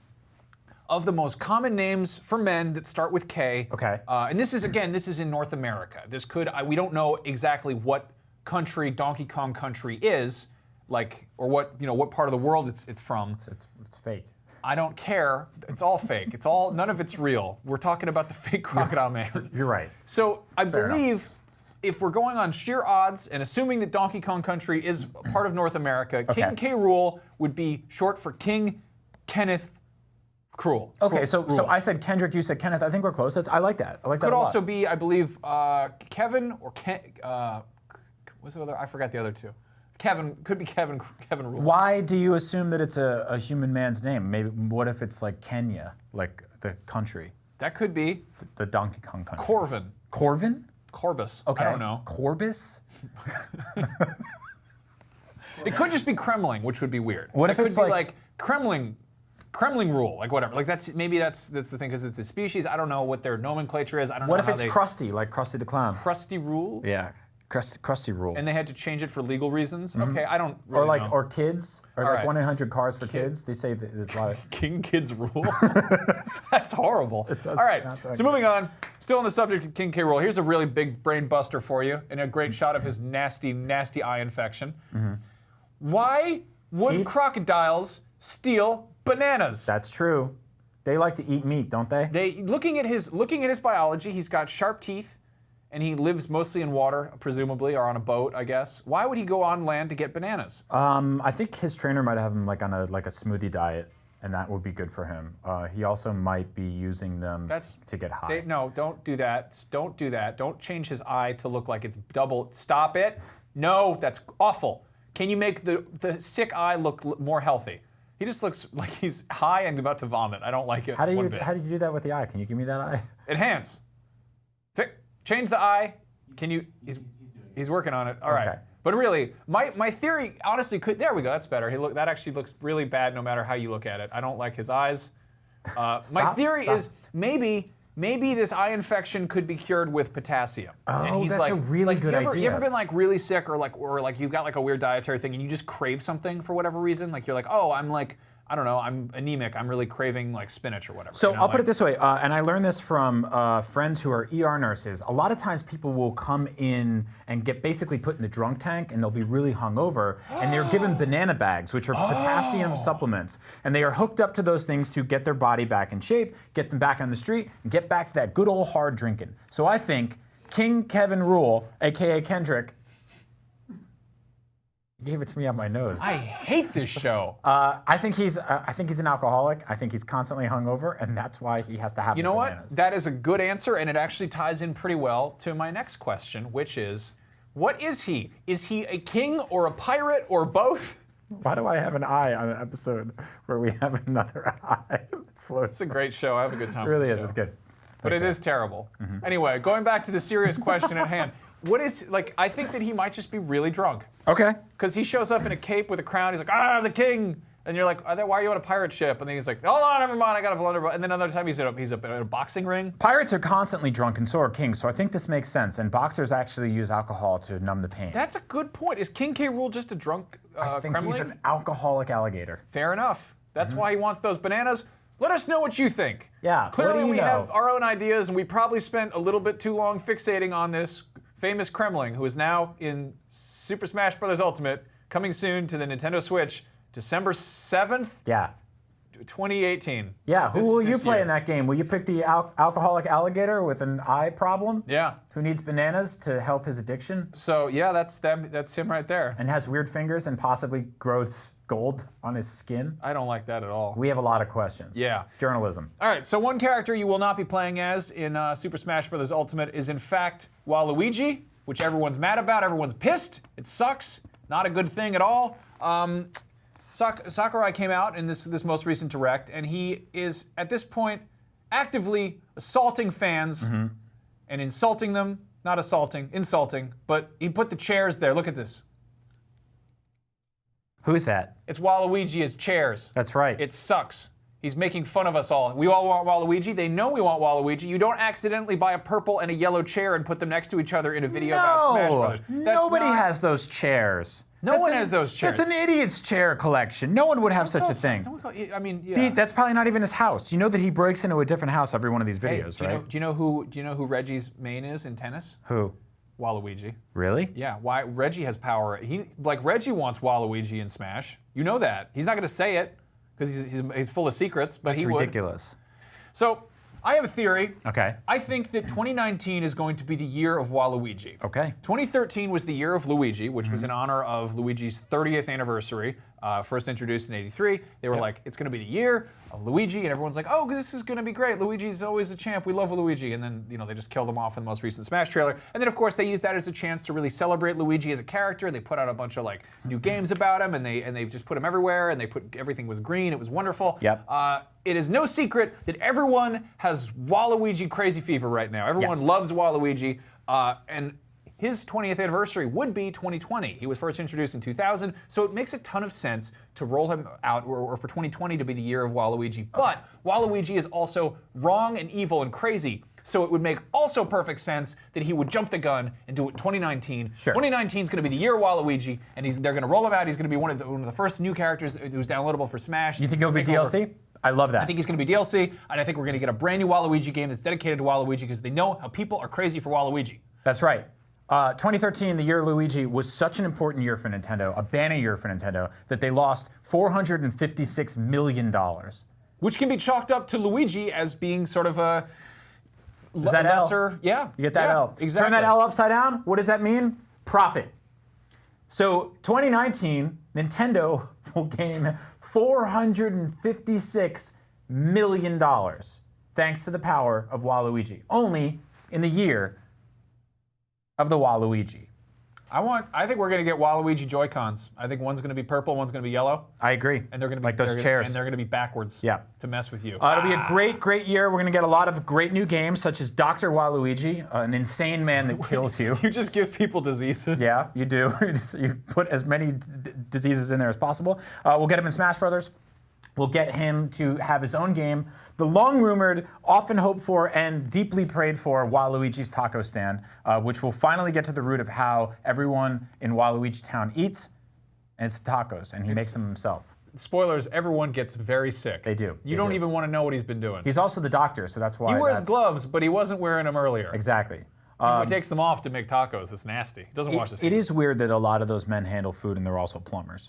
of the most common names for men that start with K. Okay. And this is in North America. We don't know exactly what country Donkey Kong Country is, or what part of the world it's from. It's fake. I don't care. It's all fake. None of it's real. We're talking about the fake Crocodile Man. You're right. So I Fair believe if we're going on sheer odds and assuming that Donkey Kong Country is part of North America, King K. Rool would be short for King Kenneth Cruel. Okay, so I said Kendrick, you said Kenneth. I think we're close. I like that. I like that Could a lot. also be, I believe, Kevin or Ken. What's the other? I forgot the other two. Kevin could be Kevin Rool. Why do you assume that it's a human man's name? Maybe what if it's like Kenya, like the country? That could be The Donkey Kong country. Corvin. Corvin? Corbus. Okay. I don't know. Corbus? It could just be Kremling, which would be weird. What it if could it's be like- Kremling Rule, like whatever. Like that's the thing because it's a species. I don't know what their nomenclature is. I don't know What if how it's they Krusty, like Krusty the Clown? Krusty Rule. Yeah, Krusty Rule. And they had to change it for legal reasons. Okay, I don't really know. Or kids, or All like right. 1-800 cars for kids. They say that there's a lot of. King Kids Rule. That's horrible. All right, not so so moving on. Still on the subject of King K. Rool. Here's a really big brain buster for you, and a great shot of his nasty, nasty eye infection. Why would Keith? crocodiles steal bananas? That's true. They like to eat meat, don't they? Looking at his biology, he's got sharp teeth, and he lives mostly in water, presumably, or on a boat, I guess. Why would he go on land to get bananas? I think his trainer might have him like on a smoothie diet, and that would be good for him. He also might be using them to get high. No, don't do that. Don't do that. Don't change his eye to look like it's double. Stop it. No, that's awful. Can you make the sick eye look more healthy? He just looks like he's high and about to vomit. I don't like it How do one you bit. do that with the eye? Can you give me that eye? Enhance. Change the eye. Can you? He's working on it. All right. Okay. But really, my theory honestly could. There we go. That's better. That actually looks really bad no matter how you look at it. I don't like his eyes. My theory is maybe this eye infection could be cured with potassium. Oh, and he's that's like, a really good idea. You ever been like really sick or like you've got like a weird dietary thing and you just crave something for whatever reason? Like you're like, oh, I'm like, I don't know, I'm anemic. I'm really craving like spinach or whatever. So I'll put it this way, and I learned this from friends who are ER nurses. A lot of times people will come in and get basically put in the drunk tank, and they'll be really hungover, and they're given banana bags, which are potassium supplements, and they are hooked up to those things to get their body back in shape, get them back on the street, and get back to that good old hard drinking. So I think King Kevin Rule, aka Kendrick, he gave it to me on my nose. I hate this show. I think he's an alcoholic. I think he's constantly hungover, and that's why he has to have. You the know bananas. what? That is a good answer, and it actually ties in pretty well to my next question, which is, what is he? Is he a king or a pirate or both? Why do I have an eye on an episode where we have another eye that floats? It's a great show. I have a good time. It really with is. the It's show. good. But it is terrible. Anyway, going back to the serious question at hand. What is, like, I think that he might just be really drunk. Okay. Because he shows up in a cape with a crown. He's like, I'm the king. And you're like, why are you on a pirate ship? And then he's like, hold on, never mind, I got a blunderbuss. And then another time he's in a boxing ring. Pirates are constantly drunk, and so are kings, so I think this makes sense. And boxers actually use alcohol to numb the pain. That's a good point. Is King K. Rool just a drunk I think Kremlin? he's an alcoholic alligator. Fair enough. That's why he wants those bananas. Let us know what you think. Yeah, what Clearly do you we know? have our own ideas, and we probably spent a little bit too long fixating on this famous Kremlin, who is now in Super Smash Bros. Ultimate, coming soon to the Nintendo Switch, December 7th, Yeah. 2018. Yeah, who will you this play year. in that game? Will you pick the alcoholic alligator with an eye problem? Yeah. Who needs bananas to help his addiction? So yeah, that's them. That's him right there. And has weird fingers and possibly grows gold on his skin? I don't like that at all. We have a lot of questions. Yeah. Journalism. All right, so one character you will not be playing as in Super Smash Bros. Ultimate is in fact Waluigi, which everyone's mad about. Everyone's pissed. It sucks. Not a good thing at all. Sakurai came out in this most recent direct, and he is at this point actively assaulting fans and insulting them. Not assaulting, insulting. But he put the chairs there. Look at this. Who's that? It's Waluigi as chairs. That's right. It sucks. He's making fun of us all. We all want Waluigi. They know we want Waluigi. You don't accidentally buy a purple and a yellow chair and put them next to each other in a video about Smash Brothers. Nobody has those chairs. No one has those chairs. That's an idiot's chair collection. No one would have such a thing. I mean, yeah. That's probably not even his house. You know that he breaks into a different house every one of these Hey, videos, do right? you know who Reggie's main is in tennis? Who? Waluigi. Really? Yeah. Why? Reggie has power. Reggie wants Waluigi in Smash. You know that. He's not going to say it because he's full of secrets, but That's he would. ridiculous. So I have a theory. Okay. I think that 2019 is going to be the year of Waluigi. Okay. 2013 was the year of Luigi, which was in honor of Luigi's 30th anniversary, first introduced in '83. They were like, it's going to be the year of Luigi, and everyone's like, oh, this is going to be great. Luigi's always the champ. We love Luigi. And then, they just killed him off in the most recent Smash trailer. And then, of course, they used that as a chance to really celebrate Luigi as a character. They put out a bunch of new games about him, and they just put him everywhere, and everything was green. It was wonderful. Yep. It is no secret that everyone has Waluigi crazy fever right now. Everyone loves Waluigi, and his 20th anniversary would be 2020. He was first introduced in 2000, so it makes a ton of sense to roll him out, or for 2020 to be the year of Waluigi. But Waluigi is also wrong and evil and crazy, so it would make also perfect sense that he would jump the gun and do it in 2019. Sure. 2019 is going to be the year of Waluigi, and they're going to roll him out. He's going to be one of the first new characters who's downloadable for Smash. You think it'll be Take over. DLC? I love that. I think he's going to be DLC, and I think we're going to get a brand new Waluigi game that's dedicated to Waluigi because they know how people are crazy for Waluigi. That's right. 2013, the year of Luigi, was such an important year for Nintendo, a banner year for Nintendo, that they lost $456 million. Which can be chalked up to Luigi as being sort of a that L? lesser. Yeah. You get that yeah, L. Exactly. Turn that L upside down. What does that mean? Profit. So 2019, Nintendo will gain $456 million thanks to the power of Waluigi. Only in the year of the Waluigi. I think we're gonna get Waluigi Joy-Cons. I think one's gonna be purple, one's gonna be yellow, I agree. and they're gonna be like those they're- chairs. and they're gonna be backwards. Yeah. To mess with you. It'll be a great year. We're going to get a lot of great new games, such as Dr. Waluigi, an insane man that kills you. You just give people diseases. Yeah, you do. You put as many diseases in there as possible. We'll get him in Smash Brothers. We'll get him to have his own game. The long-rumored, often hoped for, and deeply prayed for Waluigi's Taco Stand, which will finally get to the root of how everyone in Waluigi Town eats, and it's tacos, and he makes them himself. Spoilers, everyone gets very sick. They do. You They don't do. even want to know what he's been doing. He's also the doctor, so that's why He wears that's- gloves, but he wasn't wearing them earlier. Exactly. He takes them off to make tacos. It's nasty. He doesn't wash his It hands. is weird that a lot of those men handle food and they're also plumbers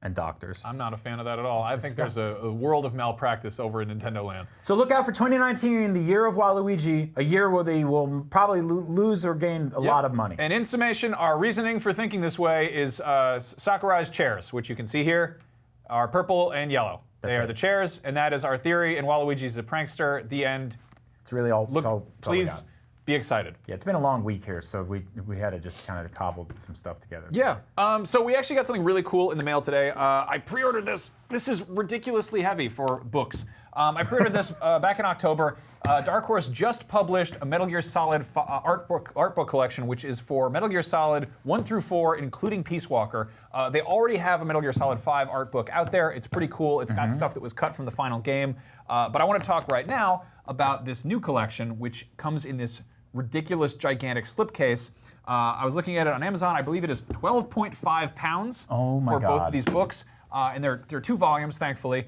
and doctors. I'm not a fan of that at all. I think there's a world of malpractice over in Nintendo Land. So look out for 2019, the year of Waluigi, a year where they will probably lose or gain a lot of money. And in summation, our reasoning for thinking this way is Sakurai's chairs, which you can see here, are purple and yellow. They are it. the chairs, and that is our theory, and Waluigi's a prankster. The end. It's really all. Look, it's all we please got. be excited. Yeah, it's been a long week here, so we had to just kind of cobble some stuff together. Yeah. So we actually got something really cool in the mail today. I pre-ordered this. This is ridiculously heavy for books. I pre-ordered this back in October. Dark Horse just published a Metal Gear Solid art book collection, which is for Metal Gear Solid 1 through 4, including Peace Walker. They already have a Metal Gear Solid 5 art book out there. It's pretty cool. It's got stuff that was cut from the final game. But I want to talk right now about this new collection, which comes in this ridiculous, gigantic slipcase. I was looking at it on Amazon. I believe it is 12.5 pounds Oh my for both God. of these books. And they're 2 volumes, thankfully.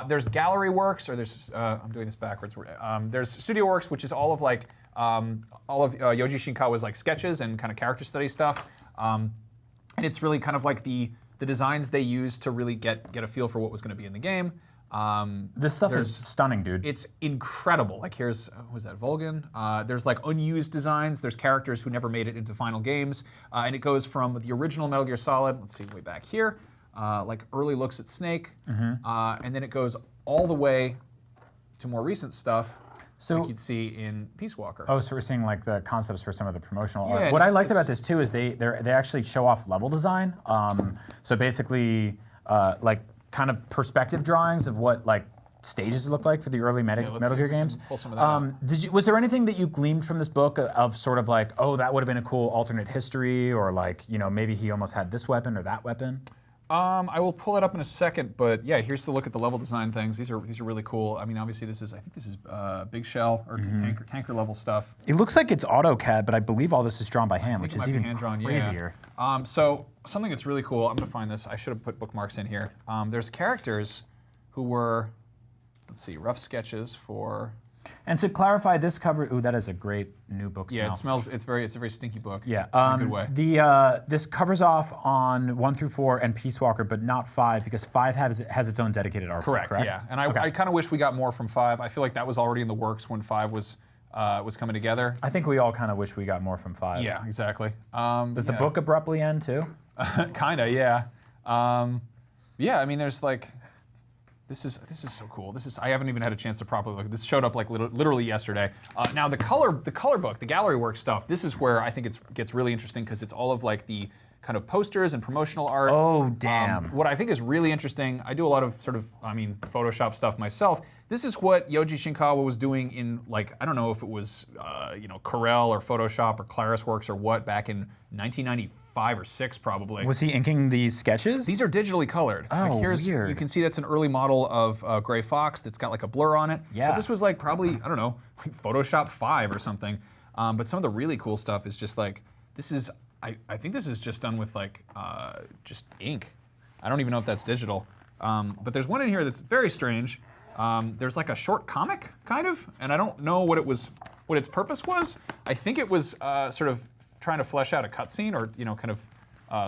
There's Gallery Works, or there's I'm doing this backwards. There's Studio Works, which is all of Yoji Shinkawa's like sketches and kind of character study stuff. And it's really kind of like the designs they used to really get a feel for what was going to be in the game. This stuff is stunning, dude. It's incredible. Like here's, was that Volgan? There's like unused designs. There's characters who never made it into final games. And it goes from the original Metal Gear Solid, let's see, way back here, like early looks at Snake. And then it goes all the way to more recent stuff, So- like you'd see in Peace Walker. Oh, so we're seeing like the concepts for some of the promotional Yeah, art. and What I it's- liked about it's- this too is they actually show off level design. So basically, like kind of perspective drawings of what like stages look like for the early let's Metal see Gear if we can games. pull some of that out. Was there anything that you gleaned from this book of sort of like, oh, that would have been a cool alternate history, or like, you know, maybe he almost had this weapon or that weapon? I will pull it up in a second, but yeah, here's the look at the level design things. These are really cool. I mean, obviously I think this is Big Shell or tanker level stuff. It looks like it's AutoCAD, but I believe all this is drawn by hand, I which think it is might be even hand-drawn, crazier. Yeah. So something that's really cool, I'm gonna find this. I should have put bookmarks in here. There's characters who were, let's see, rough sketches for. And to clarify, this cover, ooh, that is a great new book Yeah, smell. it smells. It's a very stinky book. Yeah, in a good way. This covers off on 1 through 4 and Peace Walker, but not 5 because 5 has its own dedicated art. Correct. Correct. Yeah, and I kind of wish we got more from 5. I feel like that was already in the works when 5 was coming together. I think we all kind of wish we got more from 5. Yeah, exactly. Does the book abruptly end too? Kinda, yeah. Yeah, I mean, there's like, this is so cool. I haven't even had a chance to properly look. This showed up like literally yesterday. Now the color book, the Gallery Work stuff. This is where I think it gets really interesting because it's all of like the kind of posters and promotional art. Oh, damn. What I think is really interesting, I do a lot of sort of, Photoshop stuff myself. This is what Yoji Shinkawa was doing in like, I don't know if it was, Corel or Photoshop or ClarisWorks or what back in 1995 or 6 probably. Was he inking these sketches? These are digitally colored. Oh, weird. You can see that's an early model of Gray Fox that's got like a blur on it. Yeah. But this was like probably, I don't know, like Photoshop 5 or something. But some of the really cool stuff is just like, I think this is just done with like, just ink. I don't even know if that's digital. But there's one in here that's very strange. There's like a short comic, kind of, and I don't know what its purpose was. I think it was sort of trying to flesh out a cutscene or, kind of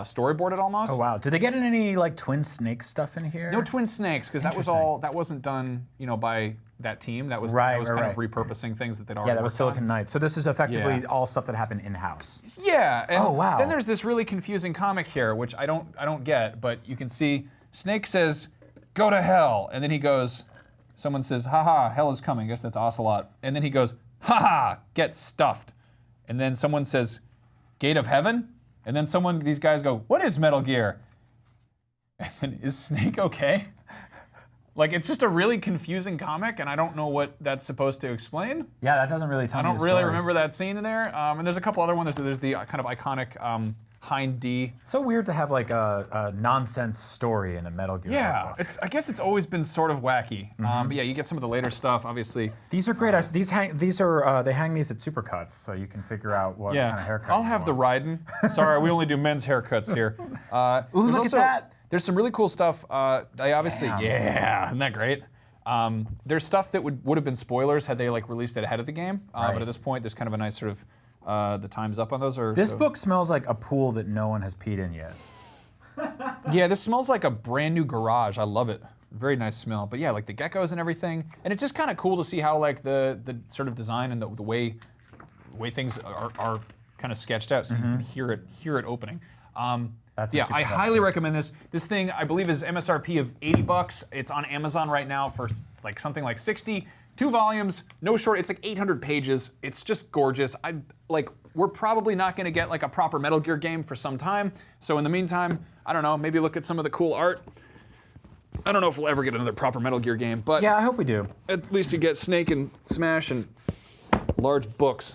storyboard it almost. Oh wow! Did they get in any like Twin Snake stuff in here? No Twin Snakes, because that wasn't done, by that team. That was Right, kind right. of repurposing things that they'd already Yeah, that was worked Silicon on. Knights. So this is effectively Yeah. all stuff that happened in house. Yeah. And Oh, wow. Then there's this really confusing comic here, which I don't get, but you can see Snake says, "Go to hell," and then he goes. Someone says, "Haha, hell is coming." I guess that's Ocelot. And then he goes, "Haha, get stuffed." And then someone says, "Gate of heaven," And then these guys go, what is Metal Gear? And then, is Snake okay? Like, it's just a really confusing comic, and I don't know what that's supposed to explain. Yeah, that doesn't really tell me I don't the really story. remember that scene in there. And there's a couple other ones. There's the kind of iconic Hind D. So weird to have like a nonsense story in a Metal Gear. Yeah, I guess it's always been sort of wacky. But yeah, you get some of the later stuff, obviously. These are great. They hang these at Supercuts, so you can figure out what kind of haircut. I'll have the Raiden. Sorry, we only do men's haircuts here. Ooh, look at that. There's some really cool stuff. Yeah, isn't that great? There's stuff that would have been spoilers had they like released it ahead of the game. But at this point, there's kind of a nice sort of the time's up on those. This book smells like a pool that no one has peed in yet. Yeah, this smells like a brand new garage. I love it. Very nice smell. But yeah, like the geckos and everything. And it's just kind of cool to see how like the sort of design and the way things are kind of sketched out, so you can hear it opening. Yeah, I highly recommend this. This thing, I believe, is MSRP of $80. It's on Amazon right now for like something like 60. 2 volumes, no short. It's like 800 pages. It's just gorgeous. We're probably not going to get like a proper Metal Gear game for some time. So in the meantime, I don't know. Maybe look at some of the cool art. I don't know if we'll ever get another proper Metal Gear game, but yeah, I hope we do. At least you get Snake and Smash and large books.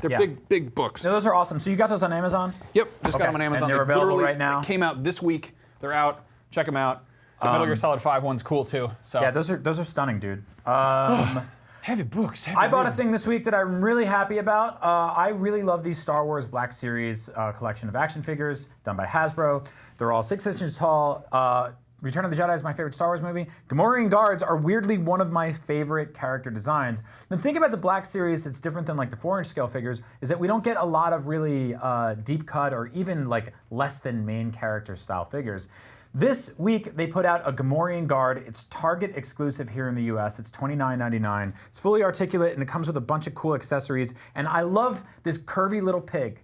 They're big books. No, those are awesome. So you got those on Amazon? Yep, just got them on Amazon. And they're available right now? They came out this week. They're out. Check them out. The Metal Gear Solid 5 one's cool too. So yeah, those are stunning, dude. Heavy books. I bought a thing this week that I'm really happy about. I really love these Star Wars Black Series collection of action figures done by Hasbro. They're all 6 inches tall. Return of the Jedi is my favorite Star Wars movie. Gamorrean guards are weirdly one of my favorite character designs. The thing about the Black Series that's different than like the 4-inch scale figures is that we don't get a lot of really deep cut or even like less than main character style figures. This week, they put out a Gamorrean guard. It's Target exclusive here in the US. It's $29.99. It's fully articulate, and it comes with a bunch of cool accessories. And I love this curvy little pig.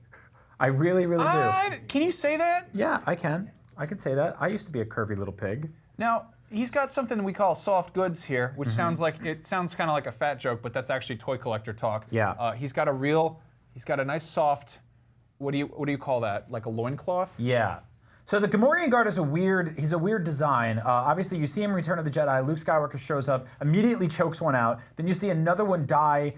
I really, really do. Can you say that? Yeah, I can. I can say that. I used to be a curvy little pig. Now, he's got something we call soft goods here, which sounds kind of like a fat joke, but that's actually toy collector talk. Yeah. He's got a nice soft, what do you call that? Like a loincloth? Yeah. So the Gamorrean guard is he's a weird design. Obviously, you see him in Return of the Jedi. Luke Skywalker shows up, immediately chokes one out. Then you see another one die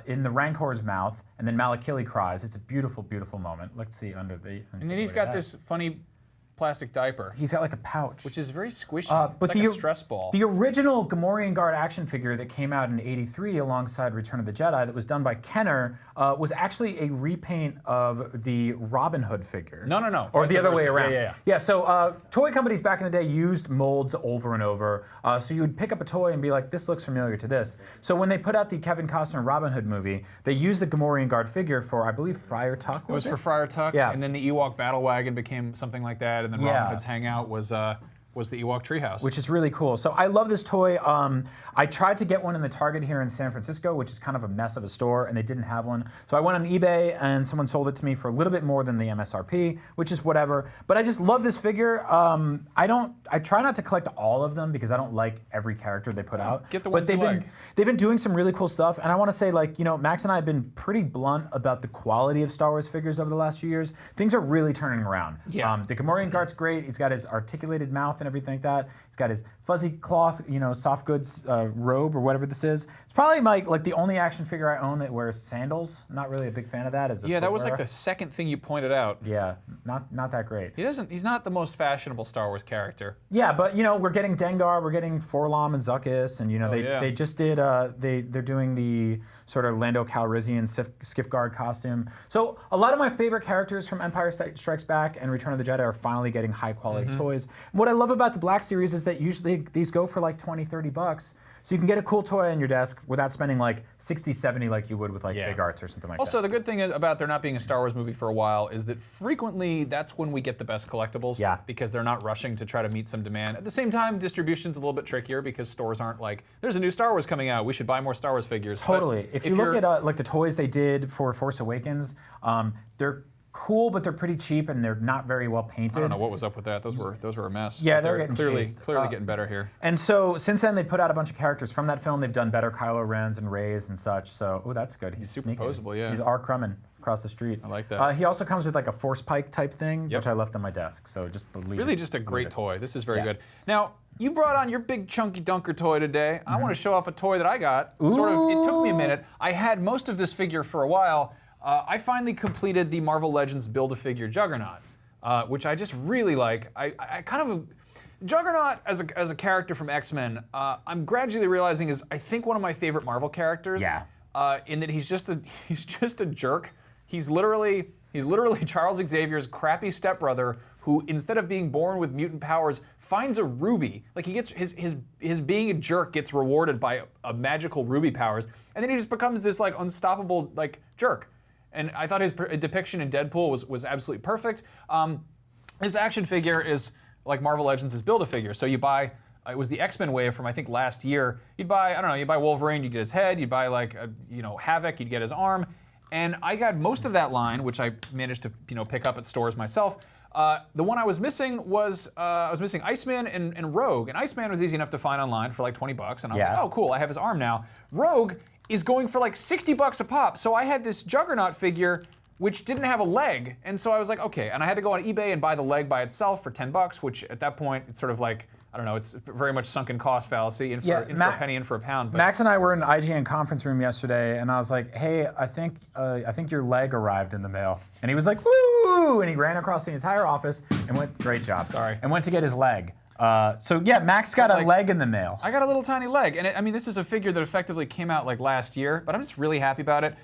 in the Rancor's mouth, and then Malakili cries. It's a beautiful, beautiful moment. Let's see under the. And then he's got this funny plastic diaper. He's got like a pouch. Which is very squishy. But it's like a stress ball. The original Gamorrean guard action figure that came out in '83 alongside Return of the Jedi that was done by Kenner was actually a repaint of the Robin Hood figure. No. Or the other way around. Yeah. So toy companies back in the day used molds over and over. So you would pick up a toy and be like, this looks familiar to this. So when they put out the Kevin Costner Robin Hood movie, they used the Gamorrean guard figure for, I believe, Friar Tuck. It was for Friar Tuck. Yeah. And then the Ewok Battle Wagon became something like that. And then Robin Hood's Hangout was the Ewok Treehouse. Which is really cool. So I love this toy. I tried to get one in the Target here in San Francisco, which is kind of a mess of a store, and they didn't have one. So I went on eBay, and someone sold it to me for a little bit more than the MSRP, which is whatever. But I just love this figure. I try not to collect all of them because I don't like every character they put out. Get the ones but you like. They've been doing some really cool stuff, and I want to say, Max and I have been pretty blunt about the quality of Star Wars figures over the last few years. Things are really turning around. Yeah. The Gamorrean guard's great. He's got his articulated mouth and everything like that. He's got his fuzzy cloth, soft goods robe or whatever this is. It's probably the only action figure I own that wears sandals. I'm not really a big fan of that. Yeah, that was like the second thing you pointed out. Yeah, not that great. He's not the most fashionable Star Wars character. Yeah, but we're getting Dengar, we're getting Forlom and Zuckuss, and they just did they're doing the sort of Lando Calrissian skiff guard costume. So a lot of my favorite characters from Empire Strikes Back and Return of the Jedi are finally getting high quality toys. And what I love about the Black Series is that usually these go for like $20-$30. So you can get a cool toy on your desk without spending like $60-$70 like you would with Big Arts or something like that. Also, the good thing about there not being a Star Wars movie for a while is that frequently that's when we get the best collectibles. Yeah. Because they're not rushing to try to meet some demand. At the same time, distribution's a little bit trickier because stores aren't like, there's a new Star Wars coming out, we should buy more Star Wars figures. Totally. If you look at like the toys they did for Force Awakens, they're cool, but they're pretty cheap and they're not very well painted. I don't know what was up with that. Those were a mess. Yeah, But they're getting clearly chased. getting better here. And so since then they put out a bunch of characters from that film. They've done better Kylo Rens and Reys and such. So that's good. He's superposable, yeah. He's R. Crumman across the street. I like that. He also comes with like a force pike type thing, Yep. which I left on my desk. So just believe Really it. just a great toy. This is very Yeah. good. Now, you brought on your big chunky dunker toy today. I want to show off a toy that I got. Sort of, it took me a minute. I had most of this figure for a while. I finally completed the Marvel Legends Build-A-Figure Juggernaut, which I just really like. I kind of... Juggernaut as a character from X-Men, I'm gradually realizing is I think one of my favorite Marvel characters. Yeah. In that he's just a jerk. He's literally Charles Xavier's crappy stepbrother who, instead of being born with mutant powers, finds a ruby. Like he gets his being a jerk gets rewarded by a magical ruby powers, and then he just becomes this like unstoppable like jerk. And I thought his depiction in Deadpool was absolutely perfect. This action figure is like Marvel Legends' Build-A-Figure. So you buy, it was the X-Men wave from I think last year. You'd buy, I don't know, you buy Wolverine, you get his head. You'd buy like, Havoc, you'd get his arm. And I got most of that line, which I managed to pick up at stores myself. The one I was missing was Iceman and Rogue. And Iceman was easy enough to find online for like 20 bucks. And I was like, oh cool, I have his arm now. Rogue is going for like 60 bucks a pop. So I had this Juggernaut figure which didn't have a leg. And so I was like, okay. And I had to go on eBay and buy the leg by itself for 10 bucks, which at that point, it's sort of like, I don't know, it's very much sunken cost fallacy, in for a penny, in for a pound. But Max and I were in the IGN conference room yesterday, and I was like, hey, I think your leg arrived in the mail. And he was like, woo! And he ran across the entire office and went, great job, sorry, and went to get his leg. So yeah, Max got a leg in the mail. I got a little tiny leg. And I mean, this is a figure that effectively came out like last year, but I'm just really happy about it.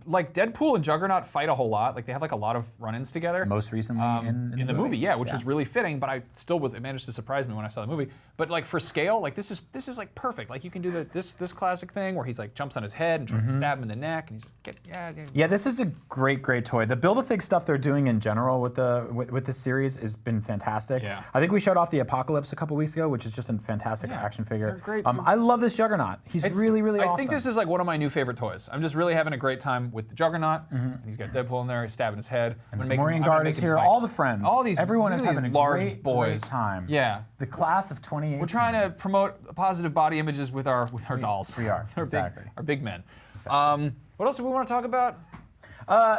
Like Deadpool and Juggernaut fight a whole lot. Like they have like a lot of run-ins together. Most recently in the movie, yeah, which was really fitting. But it managed to surprise me when I saw the movie. But like for scale, like this is like perfect. Like you can do this classic thing where he's like jumps on his head and tries to stab him in the neck, and he's just Yeah, this is a great toy. The Build-A-Fig stuff they're doing in general with this series has been fantastic. Yeah. I think we showed off the Apocalypse a couple weeks ago, which is just a fantastic action figure. They're great. I love this Juggernaut. He's really awesome. I think this is like one of my new favorite toys. I'm just really having a great time with the Juggernaut. And he's got Deadpool in there, he's stabbing his head. And the Maureen Guard is here. All the friends. Everyone is having a large great time. Yeah. The class of 2018. We're trying to promote positive body images with our dolls. We are, our exactly. Our big men. Exactly. What else do we want to talk about?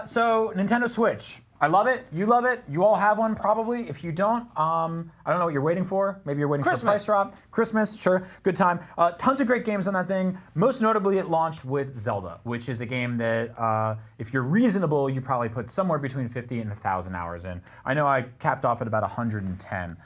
So Nintendo Switch. I love it. You love it. You all have one probably. If you don't, I don't know what you're waiting for. Maybe you're waiting for a price drop. Christmas, sure. Good time. Tons of great games on that thing. Most notably, it launched with Zelda, which is a game that, if you're reasonable, you probably put somewhere between 50 and 1,000 hours in. I know I capped off at about 110.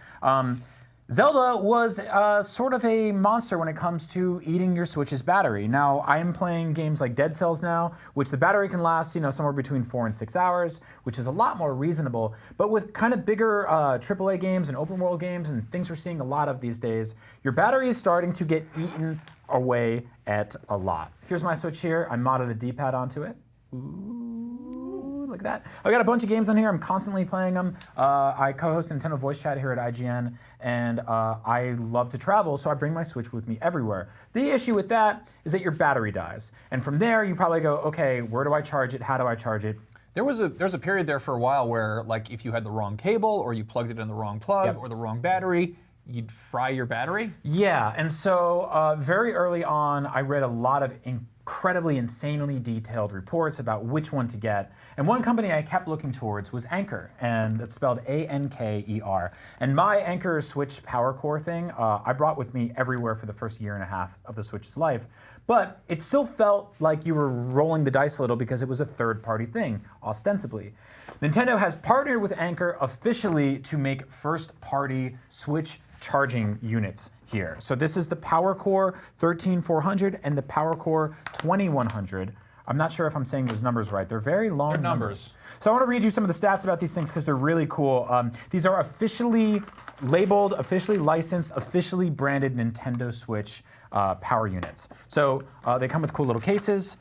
Zelda was sort of a monster when it comes to eating your Switch's battery. Now, I am playing games like Dead Cells now, which the battery can last, somewhere between 4 and 6 hours, which is a lot more reasonable. But with kind of bigger AAA games and open world games and things we're seeing a lot of these days, your battery is starting to get eaten away at a lot. Here's my Switch here. I modded a D-pad onto it. Ooh, look at that. I got a bunch of games on here. I'm constantly playing them. I co-host Nintendo Voice Chat here at IGN, and I love to travel, so I bring my Switch with me everywhere. The issue with that is that your battery dies. And from there, you probably go, okay, where do I charge it? How do I charge it? There's a period there for a while where, like, if you had the wrong cable or you plugged it in the wrong plug or the wrong battery, you'd fry your battery? Yeah, and so very early on, I read a lot of incredibly insanely detailed reports about which one to get. And one company I kept looking towards was Anker, and it's spelled A-N-K-E-R. And my Anker Switch Power Core thing, I brought with me everywhere for the first year and a half of the Switch's life. But it still felt like you were rolling the dice a little because it was a third-party thing, ostensibly. Nintendo has partnered with Anker officially to make first-party Switch charging units here. So this is the Power Core 13400 and the Power Core 2100. I'm not sure if I'm saying those numbers right. They're very long numbers. So I want to read you some of the stats about these things because they're really cool. These are officially labeled, officially licensed, officially branded Nintendo Switch power units. So they come with cool little cases,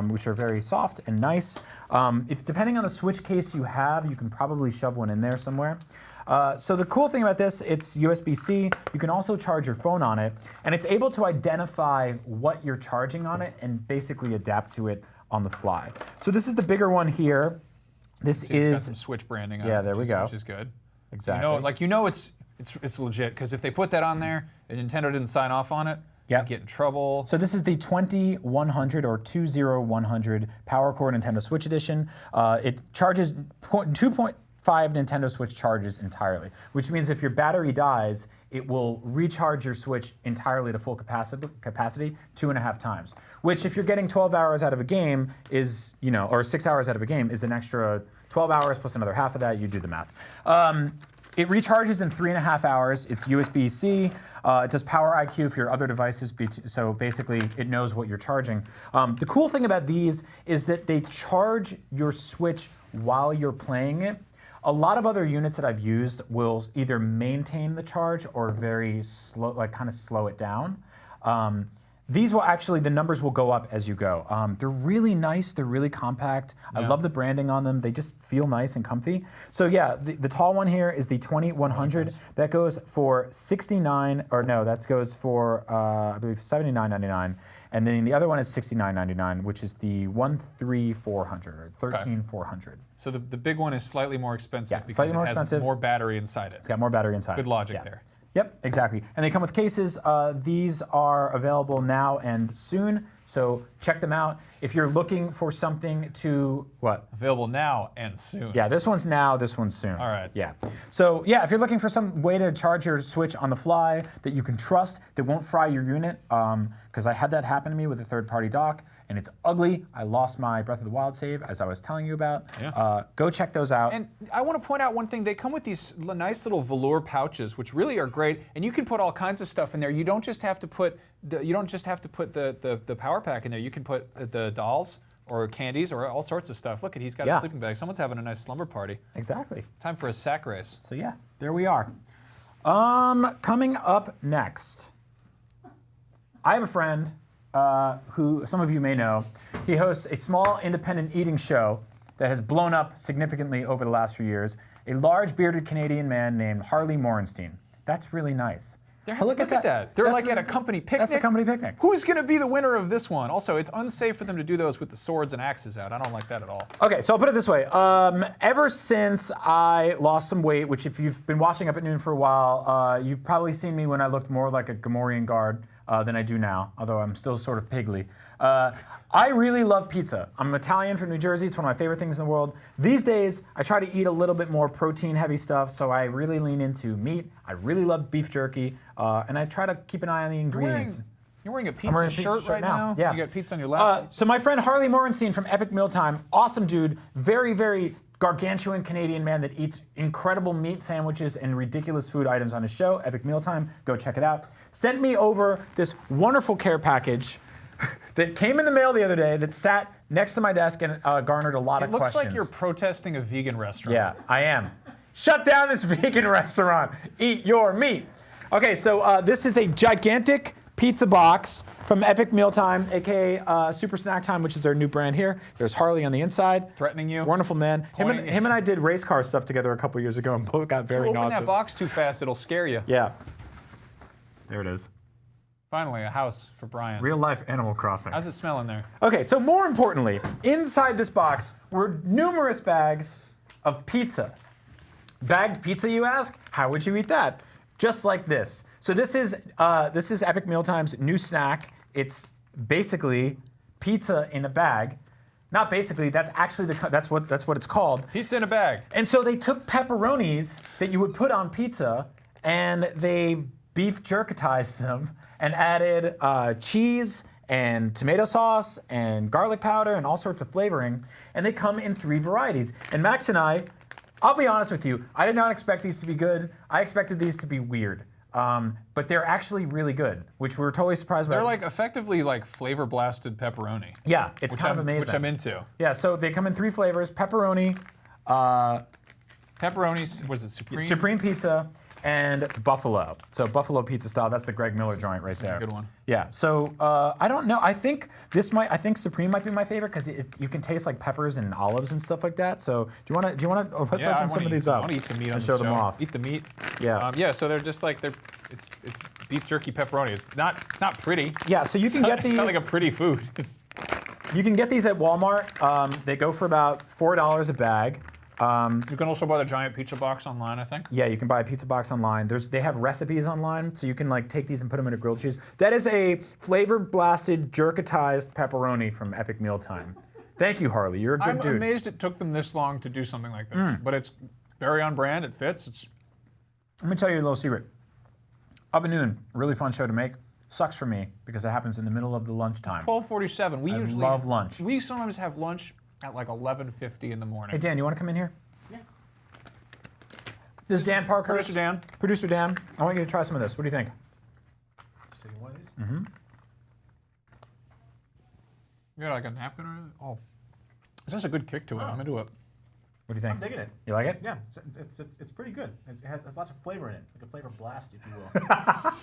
which are very soft and nice. If depending on the Switch case you have, you can probably shove one in there somewhere. So the cool thing about this, it's USB-C. You can also charge your phone on it, and it's able to identify what you're charging on it and basically adapt to it on the fly. So this is the bigger one here. This It's is got some Switch branding on it. Yeah, there we go. Which is good. Exactly. It's legit, because if they put that on there and Nintendo didn't sign off on it, Yeah. You get in trouble. So this is the 20100 or 20100 Power Core Nintendo Switch Edition. It charges 2.5 Nintendo Switch charges entirely, which means if your battery dies, it will recharge your Switch entirely to full capacity 2.5 times. Which, if you're getting 12 hours out of a game, is or 6 hours out of a game, is an extra 12 hours plus another half of that. You do the math. It recharges in 3.5 hours. It's USB-C. It does Power IQ for your other devices, so basically it knows what you're charging. The cool thing about these is that they charge your Switch while you're playing it. A lot of other units that I've used will either maintain the charge or very slow, like kind of slow it down. These will actually, the numbers will go up as you go. They're really nice, they're really compact. I love the branding on them. They just feel nice and comfy. So yeah, the tall one here is the 20100. That goes for that goes for, I believe, $79.99. And then the other one is $69.99, which is the 13400 or 13400. So the big one is slightly more expensive because slightly more it has expensive. more battery inside it. It's got more battery inside. Good logic there. Yep, exactly. And they come with cases. These are available now and soon, so check them out. If you're looking for something to, what? Available now and soon. Yeah, this one's now, this one's soon. All right. Yeah. So yeah, if you're looking for some way to charge your Switch on the fly that you can trust, that won't fry your unit, because I had that happen to me with a third-party dock, and it's ugly. I lost my Breath of the Wild save, as I was telling you about. Yeah. Go check those out. And I want to point out one thing. They come with these nice little velour pouches, which really are great. And you can put all kinds of stuff in there. You don't just have to put the power pack in there. You can put the dolls or candies or all sorts of stuff. Look, he's got a sleeping bag. Someone's having a nice slumber party. Exactly. Time for a sack race. So yeah, there we are. Coming up next, I have a friend who some of you may know. He hosts a small independent eating show that has blown up significantly over the last few years. A large bearded Canadian man named Harley Morenstein. That's really nice. Look at that. They're like at a company picnic. That's a company picnic. Who's going to be the winner of this one? Also, it's unsafe for them to do those with the swords and axes out. I don't like that at all. Okay, so I'll put it this way. Ever since I lost some weight, which if you've been watching Up at Noon for a while, you've probably seen me when I looked more like a Gamorrean guard than I do now, although I'm still sort of pigly. I really love pizza. I'm Italian from New Jersey. It's one of my favorite things in the world. These days, I try to eat a little bit more protein-heavy stuff, so I really lean into meat. I really love beef jerky, and I try to keep an eye on the ingredients. You're wearing a pizza shirt right now? Yeah. You got pizza on your lap? So my friend Harley Morenstein from Epic Mealtime, awesome dude, very, very gargantuan Canadian man that eats incredible meat sandwiches and ridiculous food items on his show, Epic Mealtime. Go check it out. Sent me over this wonderful care package that came in the mail the other day that sat next to my desk and garnered a lot of questions. It looks like you're protesting a vegan restaurant. Yeah, I am. Shut down this vegan restaurant. Eat your meat. Okay, so this is a gigantic pizza box from Epic Mealtime, aka Super Snack Time, which is their new brand here. There's Harley on the inside. Threatening you. Wonderful man. Him and I did race car stuff together a couple years ago and both got very nauseous. Open that box too fast, it'll scare you. Yeah. There it is. Finally, a house for Brian. Real life Animal Crossing. How's it smell in there? Okay, so more importantly, inside this box were numerous bags of pizza. Bagged pizza, you ask? How would you eat that? Just like this. So this is Epic Mealtime's new snack. It's basically pizza in a bag. Not basically. That's actually that's what it's called. Pizza in a bag. And so they took pepperonis that you would put on pizza, and they beef jerkatized them and added cheese and tomato sauce and garlic powder and all sorts of flavoring. And they come in 3 varieties. And Max and I'll be honest with you, I did not expect these to be good. I expected these to be weird. But they're actually really good, which we were totally surprised by. They're like effectively like flavor blasted pepperoni. Yeah, it's kind of amazing. Which I'm into. Yeah, so they come in 3 flavors: pepperoni, pepperoni. Was it Supreme? Supreme pizza, and buffalo. So buffalo pizza style. That's the Greg Miller joint right there. A good one. Yeah. So I don't know. I think Supreme might be my favorite because you can taste like peppers and olives and stuff like that. So do you want to let's open some of these up? I want to eat some meat on and the show show. them off. Eat the meat. Yeah. Yeah. So they're just like it's beef jerky pepperoni. It's not pretty. Yeah. So you can get these. It's not like a pretty food. You can get these at Walmart. They go for about $4 a bag. You can also buy the giant pizza box online, I think. Yeah, you can buy a pizza box online. They have recipes online, so you can like take these and put them in a grilled cheese. That is a flavor blasted, jerkatized pepperoni from Epic Mealtime. Thank you, Harley. You're a good dude. I'm amazed it took them this long to do something like this, but it's very on brand. It fits. Let me tell you a little secret. Up at noon, really fun show to make. Sucks for me because it happens in the middle of the lunchtime. 12:47. We usually love lunch. We sometimes have lunch at like 11:50 in the morning. Hey Dan, you want to come in here? Yeah. This is Dan Parker. Producer Dan. Producer Dan. I want you to try some of this. What do you think? Just taking one of these. You got like a napkin or anything? Oh, this has a good kick to it. I'm into it. What do you think? I'm digging it. You like it? Yeah, it's pretty good. It has lots of flavor in it, like a flavor blast, if you will.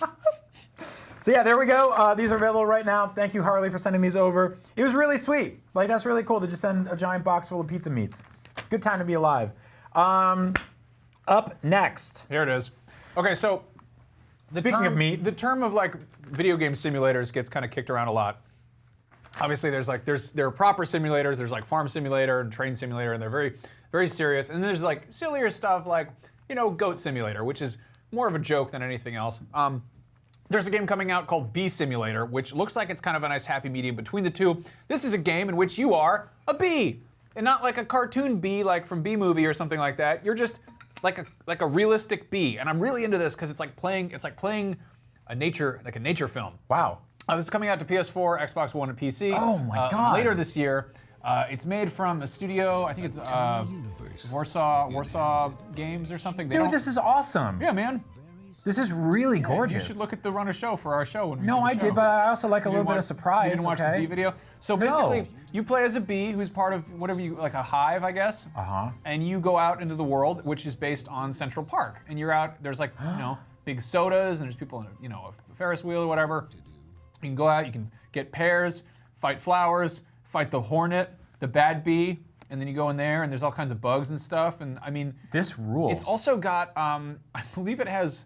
So yeah, there we go. These are available right now. Thank you, Harley, for sending these over. It was really sweet. Like, that's really cool to just send a giant box full of pizza meats. Good time to be alive. Up next. Here it is. Okay, so Speaking of meat. the term of like video game simulators gets kind of kicked around a lot. Obviously, there are proper simulators. There's like farm simulator and train simulator, and they're very, very serious. And there's like sillier stuff like, you know, goat simulator, which is more of a joke than anything else. There's a game coming out called Bee Simulator, which looks like it's kind of a nice happy medium between the two. This is a game in which you are a bee, and not like a cartoon bee like from Bee Movie or something like that. You're just like a realistic bee, and I'm really into this because it's like playing a nature film. Wow. This is coming out to PS4, Xbox One, and PC. Oh my God. Later this year. It's made from a studio. I think it's Warsaw Games or something. Dude, this is awesome. Yeah, man. This is really gorgeous. You should look at the run of show for our show. When we No, do the I show. did, but I also like a little bit of You surprise. didn't watch okay? the bee video? So basically, you play as a bee who's part of whatever like a hive, I guess. And you go out into the world, which is based on Central Park. And you're out, there's like, big sodas, and there's people in a Ferris wheel or whatever. You can go out, you can get pears, fight flowers, fight the hornet, the bad bee, and then you go in there, and there's all kinds of bugs and stuff. And I mean, This rules. it's also got, I believe it has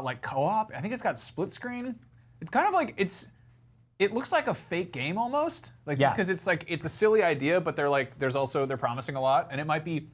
like co-op. I think it's got split screen. It's kind of like it looks like a fake game almost, like just because it's a silly idea, but they're promising a lot, and it might be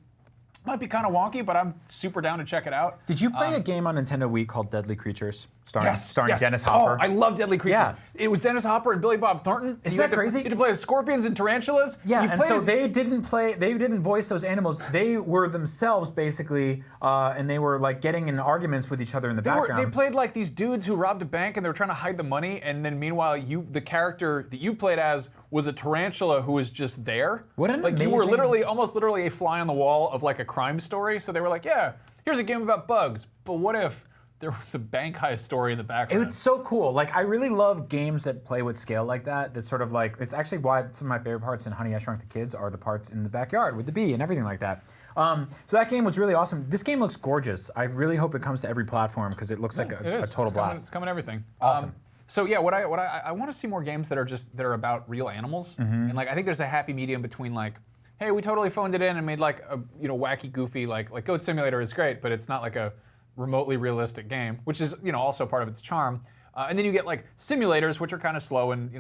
kind of wonky, but I'm super down to check it out. Did you play a game on Nintendo Wii called Deadly Creatures? Starring Yes. Dennis Hopper? Oh, I love Deadly Creatures. Yeah. It was Dennis Hopper and Billy Bob Thornton. Isn't You that had to- crazy? You had to play as scorpions and tarantulas. Yeah, You and played so as- they didn't voice those animals. They were themselves basically, and they were like getting in arguments with each other in the background. They played like these dudes who robbed a bank and they were trying to hide the money, and then meanwhile the character that you played as was a tarantula who was just there. What an Like you were amazing- almost literally a fly on the wall of like a crime story. So they were like, yeah, here's a game about bugs, but what if there was a bank heist story in the background? It's so cool. Like, I really love games that play with scale like that. That's sort of like, it's actually why some of my favorite parts in Honey, I Shrunk the Kids are the parts in the backyard with the bee and everything like that. So that game was really awesome. This game looks gorgeous. I really hope it comes to every platform because it looks like a total blast. It's coming everything. Awesome. So yeah, I want to see more games that are about real animals, and like I think there's a happy medium between like, hey, we totally phoned it in and made like a wacky, goofy like Goat Simulator is great, but it's not like a remotely realistic game, which is also part of its charm. And then you get like simulators, which are kind of slow and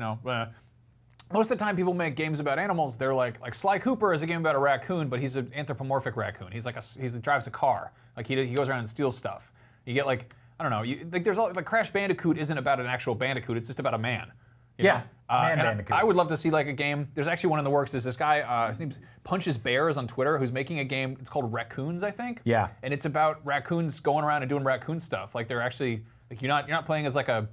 most of the time people make games about animals. They're like Sly Cooper is a game about a raccoon, but he's an anthropomorphic raccoon. He drives a car. Like he goes around and steals stuff. You get like I don't know. There's like Crash Bandicoot isn't about an actual bandicoot. It's just about a man. You know? Man and Bandicoot. I would love to see like a game. There's actually one in the works. There's this guy, his name's Punches Bears on Twitter, who's making a game. It's called Raccoons, I think. Yeah. And it's about raccoons going around and doing raccoon stuff. Like they're actually like you're not playing as like a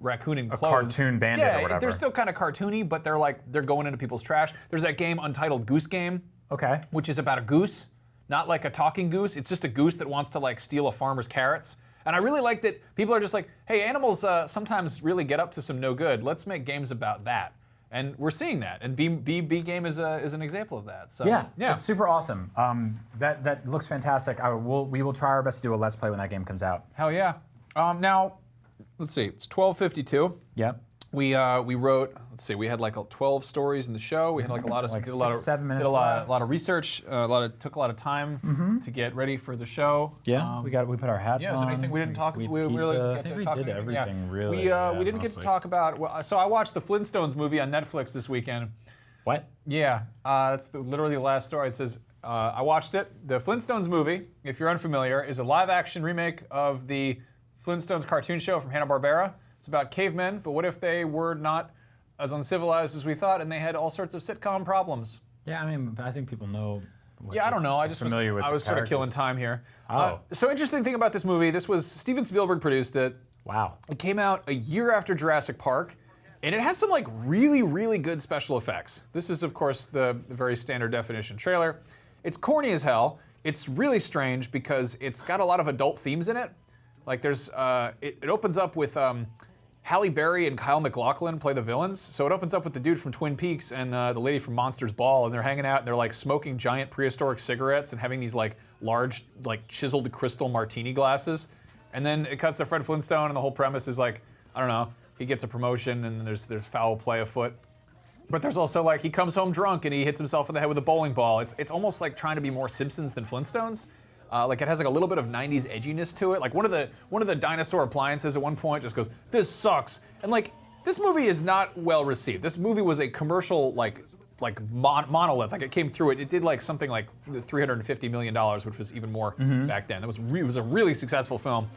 raccoon in clothes. cartoon bandit or whatever. They're still kind of cartoony, but they're going into people's trash. There's that game Untitled Goose Game, Okay. which is about a goose, not like a talking goose. It's just a goose that wants to like steal a farmer's carrots. And I really like that people are just like, hey, animals sometimes really get up to some no good. Let's make games about that. And we're seeing that. And Bee Game is an example of that. So Yeah, yeah. it's super awesome. That looks fantastic. We will try our best to do a Let's Play when that game comes out. Hell yeah. Now, let's see. It's 12:52. Yep. We wrote. Let's see. We had like 12 stories in the show. We had like a lot of Like did a lot of 7 minutes did a lot left. lot of research. Took a lot of time to get ready for the show. Yeah, we put our hats on. Yeah, is there anything we didn't talk? We We pizza. really I get think to we talk did about anything. everything Yeah. really. We didn't get to talk about. So I watched the Flintstones movie on Netflix this weekend. What? Yeah, that's literally the last story. It says, I watched it. The Flintstones movie, if you're unfamiliar, is a live-action remake of the Flintstones cartoon show from Hanna-Barbera. It's about cavemen, but what if they were not as uncivilized as we thought and they had all sorts of sitcom problems? Yeah, I mean, I think people know. Yeah, I don't know. I just familiar with I the was sort of killing characters. time here. Oh. So interesting thing about this movie, this was Steven Spielberg produced it. Wow. It came out a year after Jurassic Park, and it has some like really, really good special effects. This is, of course, the very standard definition trailer. It's corny as hell. It's really strange because it's got a lot of adult themes in it. Like there's, it opens up with Halle Berry and Kyle MacLachlan play the villains. So it opens up with the dude from Twin Peaks and the lady from Monsters Ball, and they're hanging out and they're like smoking giant prehistoric cigarettes and having these like large, like chiseled crystal martini glasses. And then it cuts to Fred Flintstone, and the whole premise is like, I don't know, he gets a promotion and there's foul play afoot. But there's also like he comes home drunk and he hits himself in the head with a bowling ball. It's almost like trying to be more Simpsons than Flintstones. Like it has like a little bit of 90s edginess to it. Like one of the dinosaur appliances at one point just goes, "This sucks." And like this movie is not well received. This movie was a commercial monolith. Like it came through it. It did like something like $350 million, which was even more back then. It was a really successful film.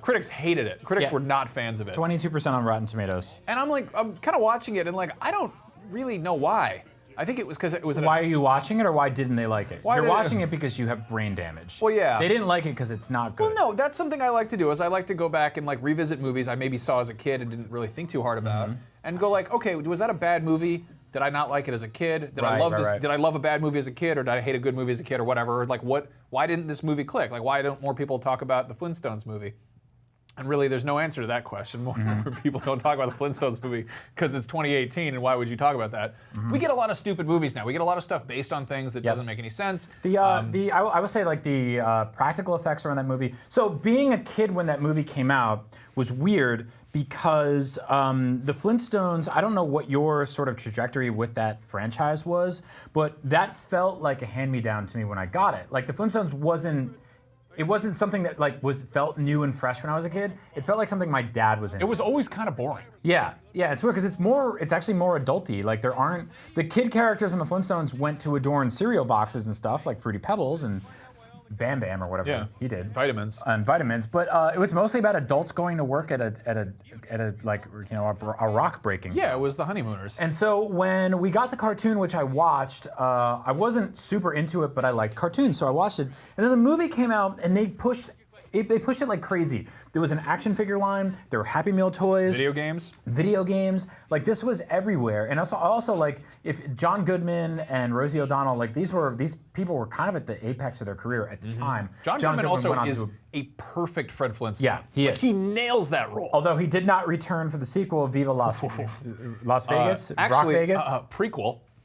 Critics hated it. Critics were not fans of it. 22% on Rotten Tomatoes. And I'm kind of watching it and like I don't really know why. I think it was because it was. Why are you watching it, or why didn't they like it? Why You're they- watching it because you have brain damage. Well, yeah. They didn't like it because it's not good. Well, no, that's something I like to do. Is I like to go back and like revisit movies I maybe saw as a kid and didn't really think too hard about, and go like, okay, was that a bad movie? Did I not like it as a kid? Did I love this? Right. Did I love a bad movie as a kid, or did I hate a good movie as a kid, or whatever? Like, what? Why didn't this movie click? Like, why don't more people talk about the Flintstones movie? And really, there's no answer to that question. More people don't talk about the Flintstones movie because it's 2018, and why would you talk about that? We get a lot of stupid movies now. We get a lot of stuff based on things that doesn't make any sense. I would say like the practical effects around that movie. So being a kid when that movie came out was weird because the Flintstones, I don't know what your sort of trajectory with that franchise was, but that felt like a hand-me-down to me when I got it. Like the Flintstones it wasn't something that like felt new and fresh when I was a kid. It felt like something my dad was into. It was always kind of boring. Yeah, it's weird because it's actually more adulty. Like the kid characters in the Flintstones went to adorn cereal boxes and stuff like Fruity Pebbles and Bam Bam or whatever he did. Vitamins. And vitamins, but it was mostly about adults going to work at a like a rock breaking. Yeah, it was the Honeymooners. And so when we got the cartoon, which I watched, I wasn't super into it, but I liked cartoons, so I watched it. And then the movie came out, and they pushed it like crazy. There was an action figure line. There were Happy Meal toys. Video games. Like this was everywhere. And also like if John Goodman and Rosie O'Donnell, like these people were kind of at the apex of their career at the time. John Goodman also went on is to a perfect Fred Flintstone. Yeah, he is. He nails that role. Although he did not return for the sequel, Viva Las Vegas, Actually, Rock Vegas.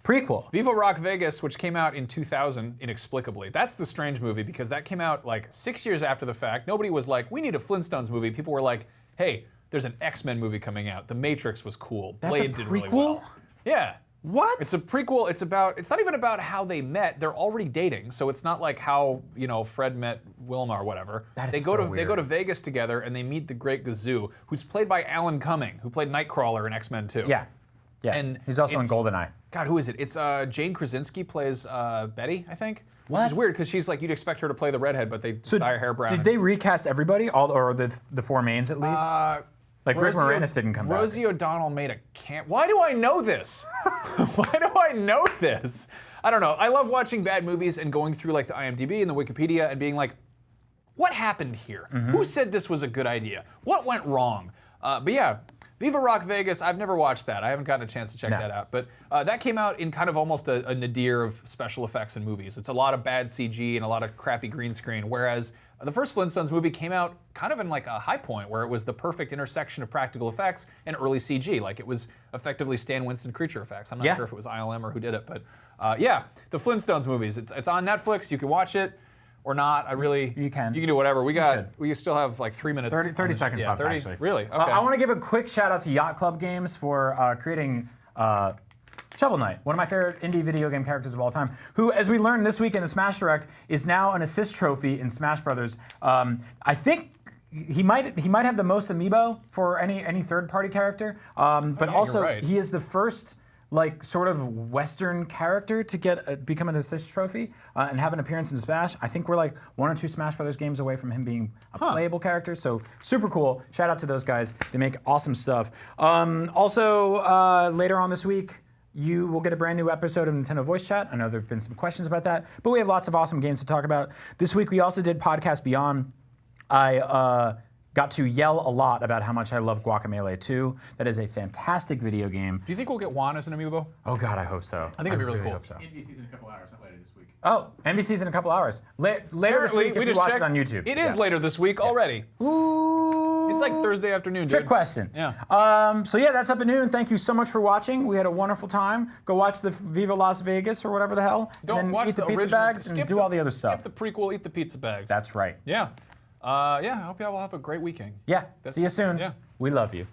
Prequel. Viva Rock Vegas, which came out in 2000 inexplicably. That's the strange movie because that came out like 6 years after the fact. Nobody was like, we need a Flintstones movie. People were like, hey, there's an X-Men movie coming out. The Matrix was cool. Blade did really well. Yeah. What? It's a prequel. It's not even about how they met. They're already dating, so it's not like how Fred met Wilma or whatever. That they is go so to weird. They go to Vegas together and they meet the Great Gazoo, who's played by Alan Cumming, who played Nightcrawler in X-Men 2. Yeah. And he's also in GoldenEye. God, who is it? It's Jane Krasinski plays Betty, I think. Which What? is weird because she's like you'd expect her to play the redhead, but they just dye her hair brown. Did they recast everybody, or the four mains at least? Like Rick Moranis didn't come back. Rosie O'Donnell made a camp. Why do I know this? Why do I know this? I don't know. I love watching bad movies and going through like the IMDb and the Wikipedia and being like, what happened here? Who said this was a good idea? What went wrong? But yeah, Viva Rock Vegas, I've never watched that. I haven't gotten a chance to check that out. But that came out in kind of almost a nadir of special effects in movies. It's a lot of bad CG and a lot of crappy green screen, whereas the first Flintstones movie came out kind of in like a high point where it was the perfect intersection of practical effects and early CG. Like it was effectively Stan Winston creature effects. I'm not sure if it was ILM or who did it, but yeah, the Flintstones movies. It's on Netflix. You can watch it. Or not, You can do whatever. We still have like 3 minutes. 30 seconds yeah, left, 30, actually. Really? Okay. I want to give a quick shout out to Yacht Club Games for creating Shovel Knight, one of my favorite indie video game characters of all time, who, as we learned this week in the Smash Direct, is now an assist trophy in Smash Brothers. I think he might have the most amiibo for any third-party character, but yeah, also you're right. he is the first like sort of Western character to get become an assist trophy and have an appearance in Smash. I think we're like 1 or 2 Smash Brothers games away from him being a playable character. So super cool. Shout out to those guys. They make awesome stuff. Also, later on this week, you will get a brand new episode of Nintendo Voice Chat. I know there have been some questions about that, but we have lots of awesome games to talk about. This week, we also did Podcast Beyond. I got to yell a lot about how much I love Guacamelee 2. That is a fantastic video game. Do you think we'll get Juan as an amiibo? Oh God, I hope so. I think it'd be really cool. Hope so. NBC's in a couple hours, not later this week. Oh, NBC's in a couple hours. Later this week if you watch it on YouTube. It is later this week already. Ooh. It's like Thursday afternoon, dude. Trick question. Yeah. So yeah, that's up at noon. Thank you so much for watching. We had a wonderful time. Go watch the Viva Las Vegas or whatever the hell. Don't and then watch eat the pizza original. bags and do all the other stuff. Skip the prequel, eat the pizza bags. That's right. Yeah. I hope y'all will have a great weekend. Yeah. See you soon. Yeah. We love you.